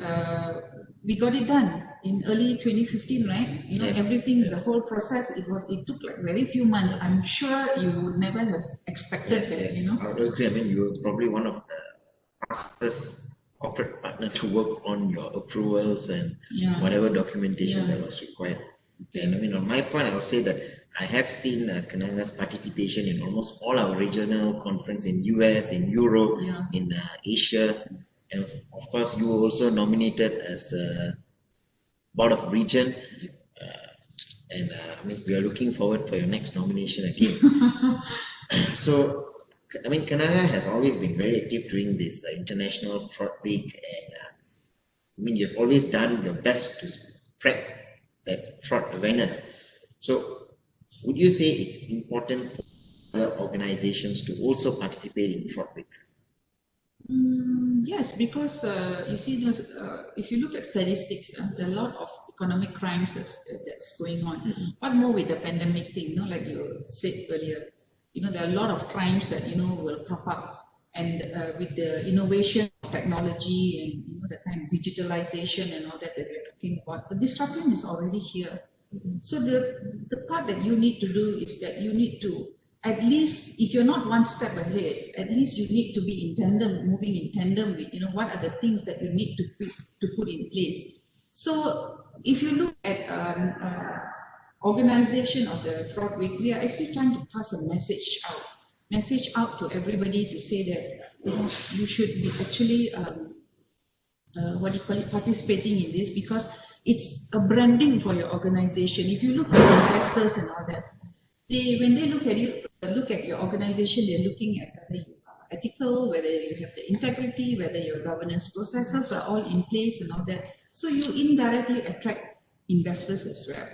we got it done in early 2015, right? Everything, the whole process, it took like very few months. I'm sure you would never have expected that. I would agree. I mean, you were probably one of the fastest corporate partner to work on your approvals and whatever documentation that was required. And I mean, on my point, I would say that I have seen Kenanga's participation in almost all our regional conference in US, in Europe, in Asia. And of course, you were also nominated as a board of region. And I mean, we are looking forward for your next nomination again. So, I mean, Kanniah has always been very active during this International Fraud Week, and I mean, you've always done your best to spread that fraud awareness. So, would you say it's important for other organizations to also participate in Fraud Week? Yes, because you see, if you look at statistics, there are a lot of economic crimes that's going on. What more with the pandemic thing, like you said earlier, there are a lot of crimes that will crop up, and with the innovation of technology and the kind of digitalization and all that we're talking about, the disruption is already here. So the part that you need to do is that you need to, at least if you're not one step ahead, at least you need to be in tandem, moving in tandem with, what are the things that you need to put in place. So if you look at organization of the Fraud Week, we are actually trying to pass a message out to everybody to say that you should be actually participating in this, because it's a branding for your organization. If you look at investors and all that, when they look at your organization, they're looking at whether you are ethical, whether you have the integrity, whether your governance processes are all in place and all that. So you indirectly attract investors as well.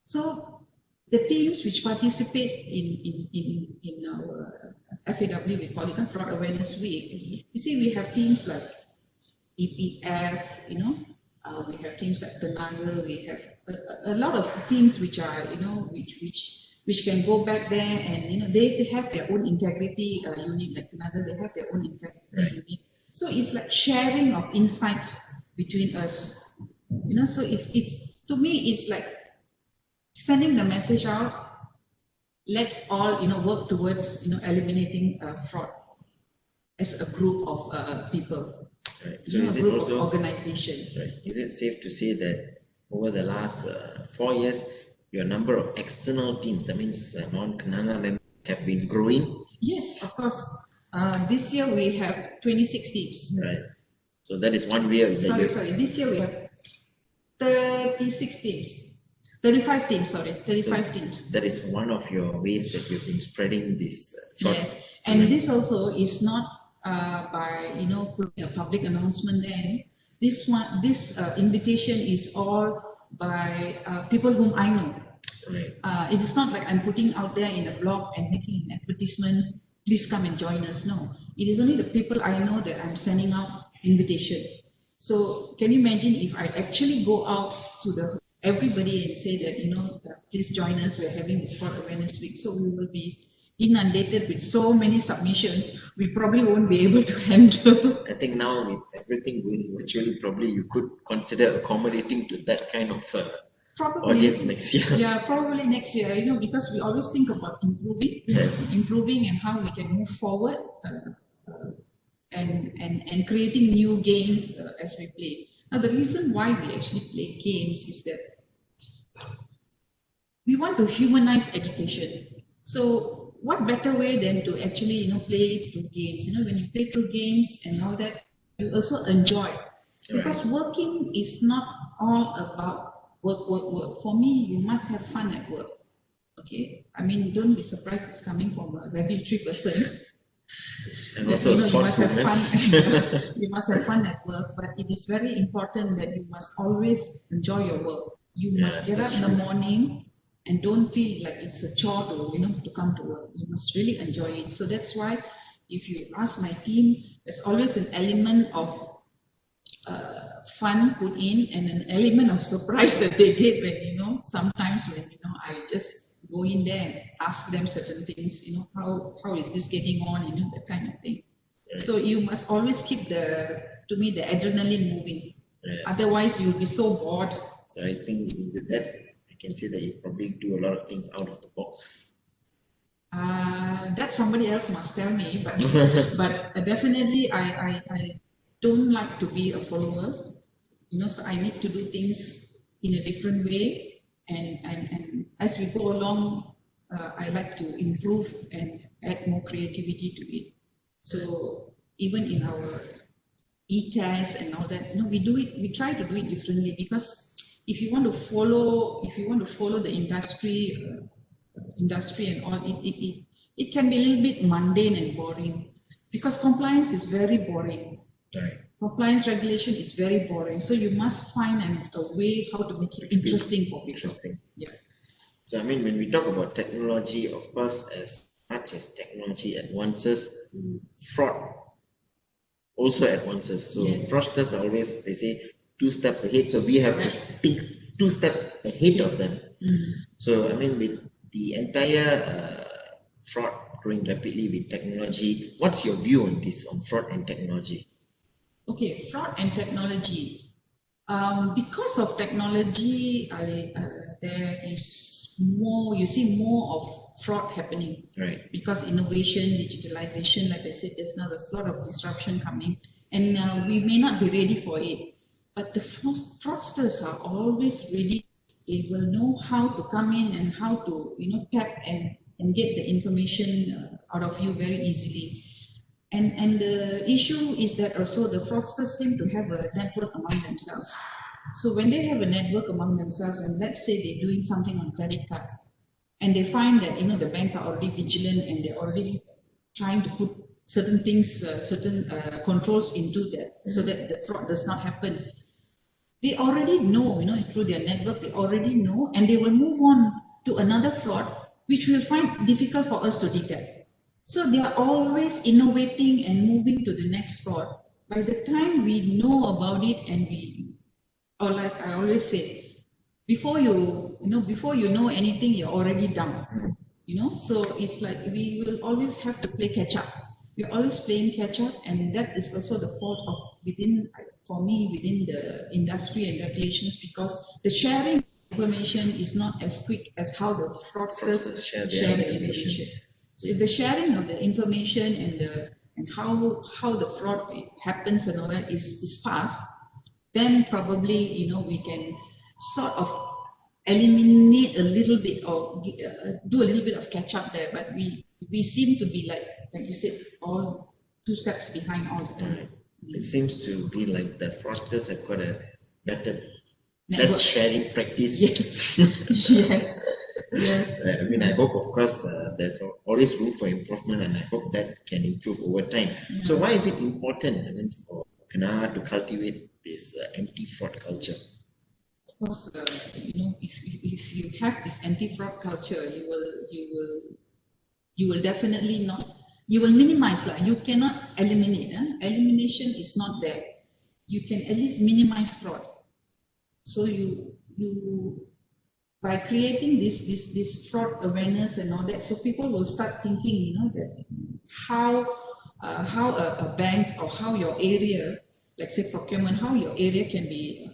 So the teams which participate in our FAW, we call it Fraud Awareness Week. You see, we have teams like EPF, we have teams like Kenanga, we have a lot of teams which are, which can go back there and, they have their own integrity unit, like Kenanga, they have their own integrity unit. So it's like sharing of insights between us, so it's to me, it's like sending the message out, let's all, work towards, eliminating fraud as a group of people. Right. So is a it group also of organization? Right. Is it safe to say that over the last 4 years, your number of external teams, that means non-Kenanga members, have been growing? Yes, of course. This year we have 26 teams. Right. So that is one way. Sorry. This year we have 36 teams. 35 teams, sorry. 35 teams. That is one of your ways that you've been spreading this fraud. Yes, and this also is not by putting a public announcement there. This invitation is all by people whom I know. Right. It is not like I'm putting out there in a blog and making an advertisement, please come and join us. No, it is only the people I know that I'm sending out invitation. So can you imagine if I actually go out to everybody and say that, please join us, we're having this Fraud Awareness Week. So we will be inundated with so many submissions, we probably won't be able to handle. I think now with everything going virtually, probably you could consider accommodating to that kind of audience next year. Yeah, probably next year, because we always think about improving, improving and how we can move forward and creating new games as we play. Now, the reason why we actually play games is that we want to humanize education. So what better way than to actually, play through games? When you play through games and all that, you also enjoy. Because working is not all about work. For me, you must have fun at work. Okay? I mean, don't be surprised it's coming from a regulatory person. And also you must have fun. You must have fun at work, but it is very important that you must always enjoy your work. You must get up in the morning and don't feel like it's a chore to come to work. You must really enjoy it. So that's why, if you ask my team, there's always an element of fun put in and an element of surprise that they get when sometimes when I just go in there and ask them certain things. How is this getting on? That kind of thing. Right. So you must always keep the adrenaline moving. Yes. Otherwise, you'll be so bored. So I think with that, I can say that you probably do a lot of things out of the box. That somebody else must tell me, but definitely I don't like to be a follower, so I need to do things in a different way, and as we go along, I like to improve and add more creativity to it. So even in our e-tests and all that, we try to do it differently, because if you want to follow the industry and all, it can be a little bit mundane and boring, because compliance is very boring. Right. Compliance regulation is very boring. So you must find a way how to make it interesting for people. Interesting. Yeah. So I mean, when we talk about technology, of course, as much as technology advances, fraud also advances. So Yes. fraudsters are always, they say, 2 steps ahead. So we have to think 2 steps ahead of them. So I mean, with the entire fraud growing rapidly with technology, what's your view on this, on fraud and technology? Okay, fraud and technology. Because of technology, there is more, you see more of fraud happening. Right. Because innovation, digitalization, like I said just now, there's a lot of disruption coming, and we may not be ready for it. But the fraudsters are always ready. They will know how to come in and how to, tap and get the information out of you very easily. And the issue is that also the fraudsters seem to have a network among themselves. So when they have a network among themselves, and let's say they're doing something on credit card, and they find that the banks are already vigilant and they're already trying to put certain things, certain controls into that, so that the fraud does not happen. They already know, through their network, they already know, and they will move on to another fraud, which we'll find difficult for us to detect. So they are always innovating and moving to the next fraud. By the time we know about it, and or like I always say, before you know anything, you're already down. So it's like we will always have to play catch up. We're always playing catch up, and that is also the fault of within the industry and regulations, because the sharing of information is not as quick as how the fraudsters share the information. So if the sharing of the information and how the fraud happens and all that is fast, then probably we can sort of eliminate a little bit or do a little bit of catch up there. But we seem to be like you said, all 2 steps behind all the time. It seems to be like the fraudsters have got a better Network. best sharing practice. Yes. Yes. I mean, I hope, of course, there's always room for improvement, and I hope that can improve over time. Yeah. So why is it important, for Kanniah to cultivate this anti-fraud culture? Of course, if you have this anti-fraud culture, you will definitely not. You will minimize. You cannot eliminate. Elimination is not there. You can at least minimize fraud. So you by creating this fraud awareness and all that, so people will start thinking, that how a bank or how your area, like say procurement, how your area can be,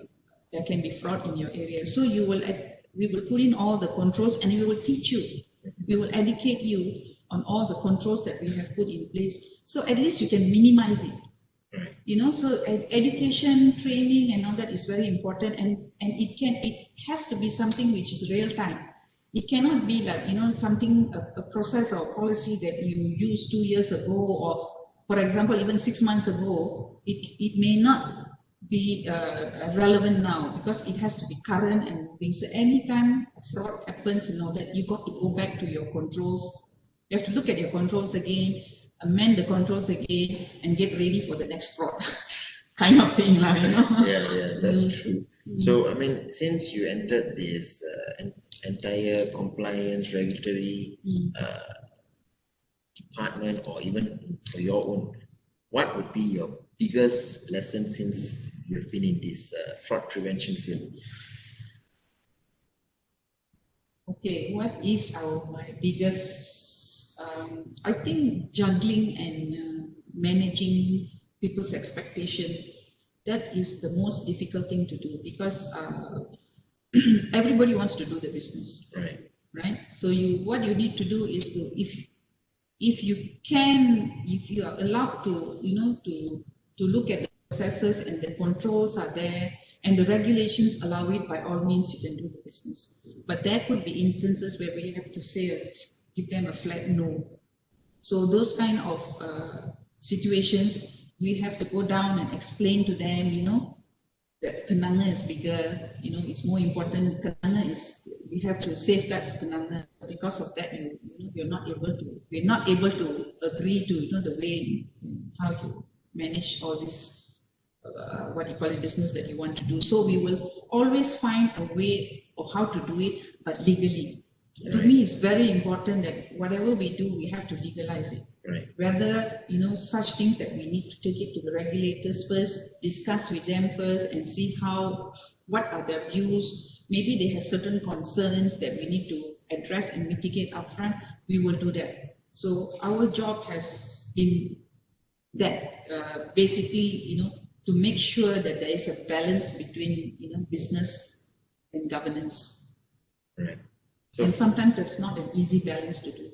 there can be fraud in your area. So we will put in all the controls, and we will teach you, we will educate you on all the controls that we have put in place. So at least you can minimize it. So education, training and all that is very important, and it has to be something which is real time. It cannot be like, something, a process or policy that you used 2 years ago, or for example, even 6 months ago, it may not be relevant now, because it has to be current and moving. So anytime fraud happens and all that, you got to go back to your controls. You have to look at your controls again, amend the controls again, and get ready for the next fraud kind of thing. Yeah, that's true. So, I mean, since you entered this entire compliance regulatory department, or even for your own, what would be your biggest lesson since you've been in this fraud prevention field? Okay, what is my biggest, I think juggling and managing people's expectation, that is the most difficult thing to do, because everybody wants to do the business. Right? So what you need to do is if you are allowed to, to look at the processes and the controls are there and the regulations allow it, by all means you can do the business. But there could be instances where we have to say, give them a flat no. So those kind of situations, we have to go down and explain to them, that Kenanga is bigger, it's more important. Kenanga we have to safeguard Kenanga. Because of that, we're not able to agree to, the way how you manage all this, business that you want to do. So we will always find a way of how to do it, but legally. To me, it's very important that whatever we do, we have to legalize it. Right. Whether, such things that we need to take it to the regulators first, discuss with them first, and see what are their views. Maybe they have certain concerns that we need to address and mitigate upfront. We will do that. So our job has been that, basically, to make sure that there is a balance between, business and governance. Right. So, and sometimes that's not an easy balance to do.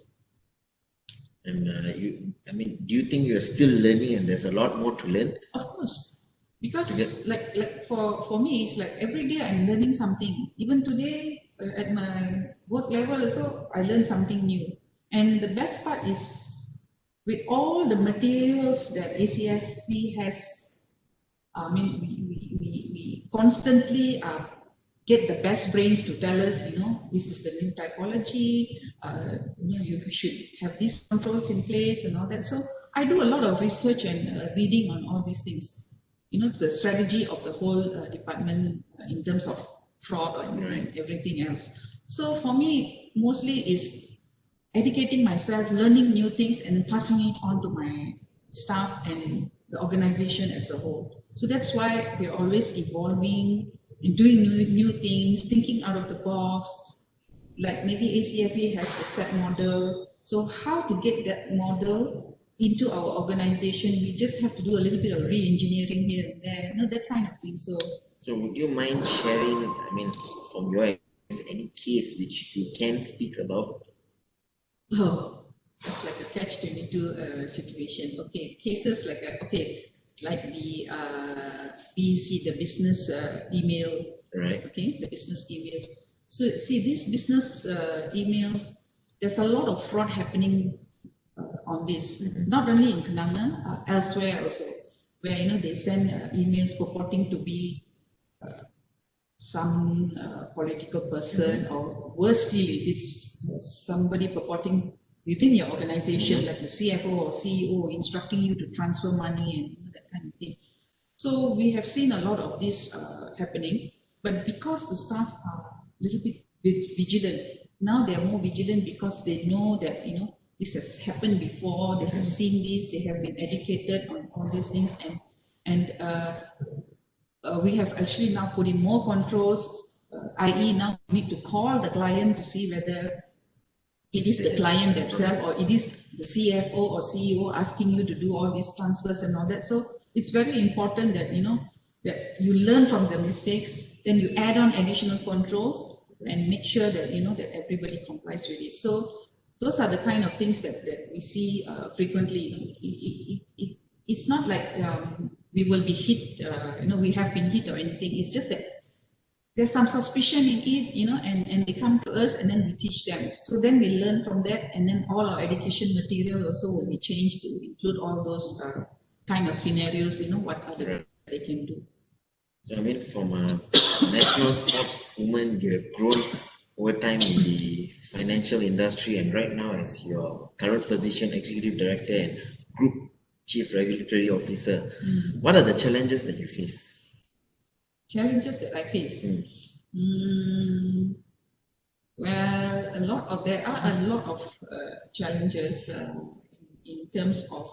And do you think you're still learning and there's a lot more to learn? Of course, because like for me, it's like every day I'm learning something. Even today at my work level also, I learn something new. And the best part is with all the materials that ACFE has, we constantly get the best brains to tell us, this is the new typology, you should have these controls in place and all that. So I do a lot of research and reading on all these things, the strategy of the whole department in terms of fraud and everything else. So for me, mostly is educating myself, learning new things, and then passing it on to my staff and the organization as a whole. So that's why we're always evolving and doing new things, thinking out of the box. Like maybe ACFE has a set model. So how to get that model into our organization? We just have to do a little bit of re-engineering here and there, that kind of thing. So would you mind sharing, from your experience, any case which you can speak about? Oh, it's like a catch-22 situation. Okay, cases like like the BEC, the business email. Right. Okay, the business emails. So see, these business emails, there's a lot of fraud happening on this, not only in Kenanga, elsewhere also, where they send emails purporting to be some political person, or worse still, if it's somebody purporting within your organization, like the CFO or CEO, instructing you to transfer money and that kind of thing. So we have seen a lot of this happening, but because the staff are a little bit vigilant, now they are more vigilant because they know that, this has happened before, they have seen this, they have been educated on all these things, and we have actually now put in more controls, i.e. now we need to call the client to see whether it is the client themselves or it is the CFO or CEO asking you to do all these transfers and all that. So it's very important that, that you learn from the mistakes, then you add on additional controls and make sure that, that everybody complies with it. So those are the kind of things that we see frequently. It's not like we will be hit, we have been hit or anything. It's just that there's some suspicion in it, and they come to us and then we teach them. So then we learn from that, and then all our education material also will be changed to include all those kind of scenarios, what other they can do. So from a national sportswoman, you have grown over time in the financial industry, and right now as your current position, Executive Director and Group Chief Regulatory Officer, what are the challenges that you face? Challenges that I face? Well, there are a lot of challenges in terms of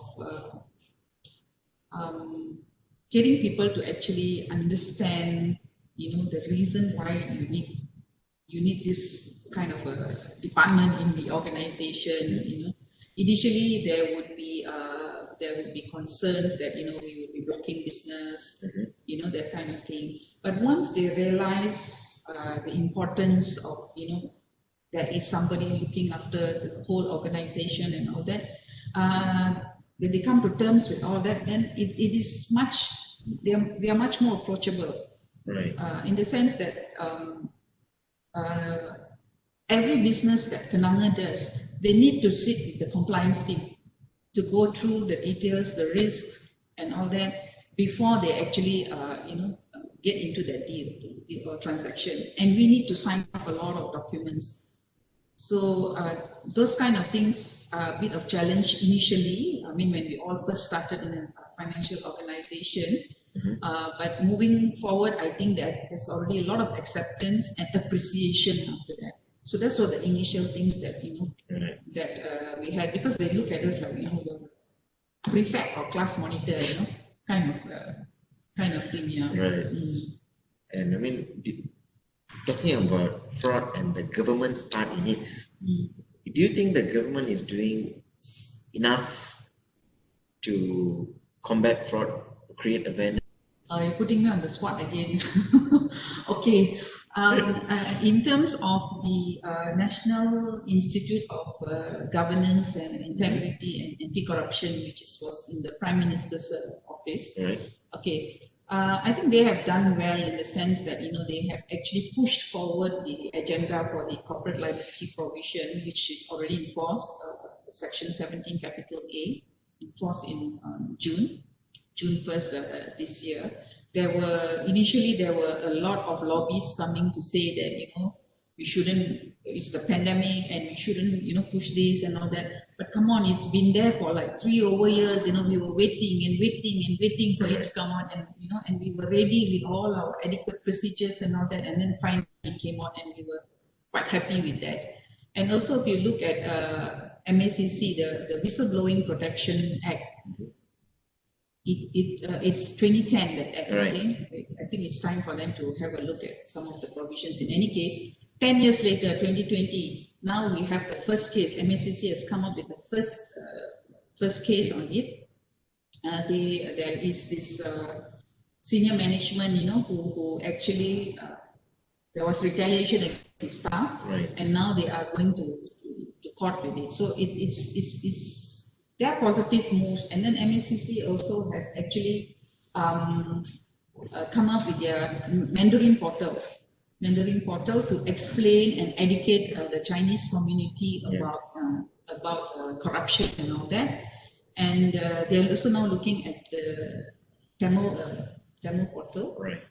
getting people to actually understand, the reason why you need this kind of a department in the organization. Initially there would be concerns that we would be blocking business, that kind of thing. But once they realize the importance of there is somebody looking after the whole organization and all that, when they come to terms with all that, then it is we are much more approachable. Right. In the sense that every business that Kenanga does, they need to sit with the compliance team to go through the details, the risks, and all that before they actually, get into that deal or transaction. And we need to sign off a lot of documents. So those kind of things are a bit of challenge initially. When we all first started in a financial organization. But moving forward, I think that there's already a lot of acceptance and appreciation after that. So that's what the initial things that, that we had, because they look at us like, the prefect or class monitor, kind of thing, yeah. Right. And I mean, talking about fraud and the government's part in it, do you think the government is doing enough to combat fraud, create awareness? You're putting me on the spot again. Okay. In terms of the National Institute of Governance and Integrity and Anti-Corruption, which was in the Prime Minister's office, Right. Okay, I think they have done well in the sense that they have actually pushed forward the agenda for the corporate liability provision, which is already in force, Section 17, Capital A, in force in June 1st this year. Initially there were a lot of lobbies coming to say that we shouldn't, it's the pandemic and we shouldn't push this and all that. But come on, it's been there for like 3 over years. We were waiting and waiting and waiting for it to come out, and and we were ready with all our adequate procedures and all that, and then finally it came out and we were quite happy with that. And also if you look at MACC, the Whistleblowing Protection Act, it's 2010, that act, Right. okay? I think it's time for them to have a look at some of the provisions. In any case, 10 years later, 2020, now we have the first case. MACC has come up with the first case on it. There is this senior management, who actually, there was retaliation against his staff, Right. and now they are going to court with it. So there are positive moves, and then MACC also has actually come up with their Mandarin portal to explain and educate the Chinese community about corruption and all that. And they're also now looking at the Tamil portal, Right.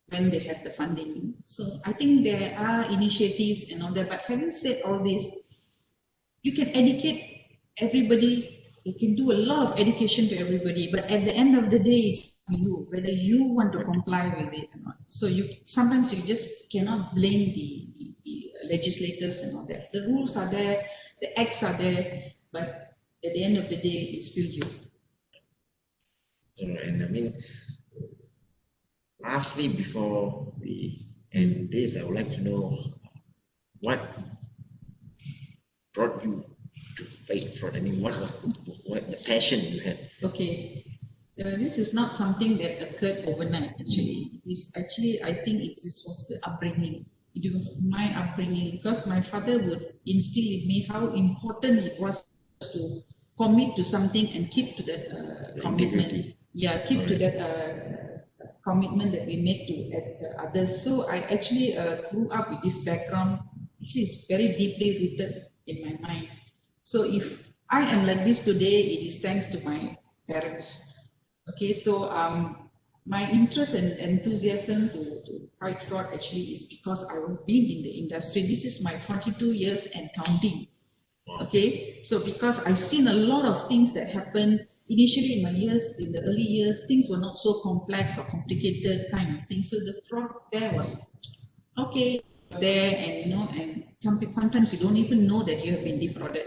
when they have the funding. So I think there are initiatives and all that. But having said all this, you can educate everybody, you can do a lot of education to everybody, but at the end of the day, it's you, whether you want to comply with it or not. So sometimes you just cannot blame the legislators and all that. The rules are there, the acts are there, but at the end of the day, it's still you. And I mean, lastly, before we end this, I would like to know what brought you to fight fraud. I mean, what was the passion you had? Okay, this is not something that occurred overnight. Actually, I think it was the upbringing. It was my upbringing, because my father would instill in me how important it was to commit to something and keep to that commitment. Integrity. Yeah, keep to that commitment that we make to others. So I actually grew up with this background, which is very deeply rooted in my mind. So if I am like this today, it is thanks to my parents. Okay, so my interest and enthusiasm to fight fraud actually is because I was being in the industry. This is my 42 years and counting. Okay, so because I've seen a lot of things that happened initially in the early years, things were not so complex or complicated kind of thing. So the fraud there was okay there, and and sometimes you don't even know that you have been defrauded,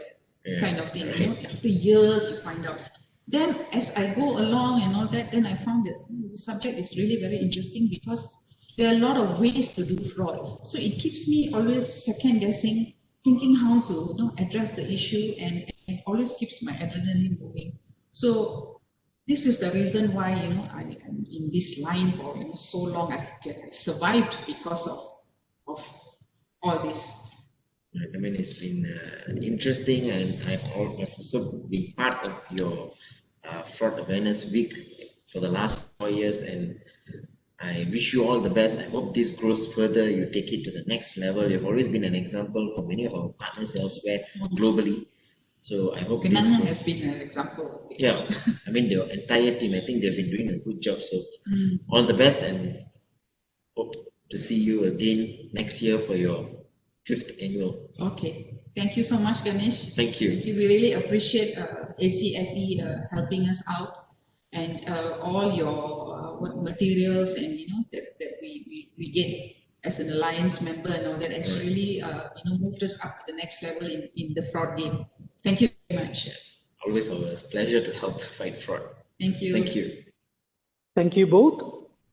kind of thing. After years you find out. Then as I go along and all that, then I found that the subject is really very interesting, because there are a lot of ways to do fraud. So it keeps me always second guessing, thinking how to address the issue, and it always keeps my adrenaline moving. So this is the reason why I am in this line for so long. I survived because of all this. I mean, it's been interesting, and I've also been part of your Fraud Awareness Week for the last 4 years, and I wish you all the best. I hope this grows further. You take it to the next level. You've always been an example for many of our partners elsewhere globally. So I hope Kenanga has been an example. Yeah, I mean, the entire team, I think they've been doing a good job. So all the best, and hope to see you again next year for your 5th annual. Okay. Thank you so much, Ganesh. Thank you. We really appreciate ACFE helping us out, and all your materials and that we get. as an alliance member and all that, has really moved us up to the next level in the fraud game. Thank you very much. Always our pleasure to help fight fraud. Thank you. Thank you. Thank you both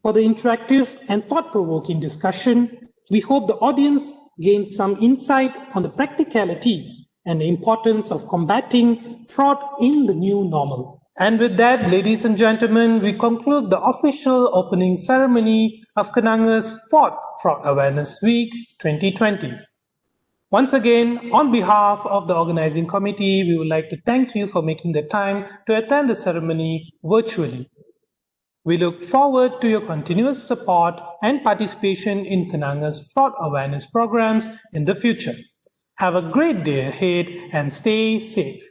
for the interactive and thought-provoking discussion. We hope the audience gains some insight on the practicalities and the importance of combating fraud in the new normal. And with that, ladies and gentlemen, we conclude the official opening ceremony of Kenanga's 4th Fraud Awareness Week 2020. Once again, on behalf of the organizing committee, we would like to thank you for making the time to attend the ceremony virtually. We look forward to your continuous support and participation in Kenanga's fraud awareness programs in the future. Have a great day ahead and stay safe.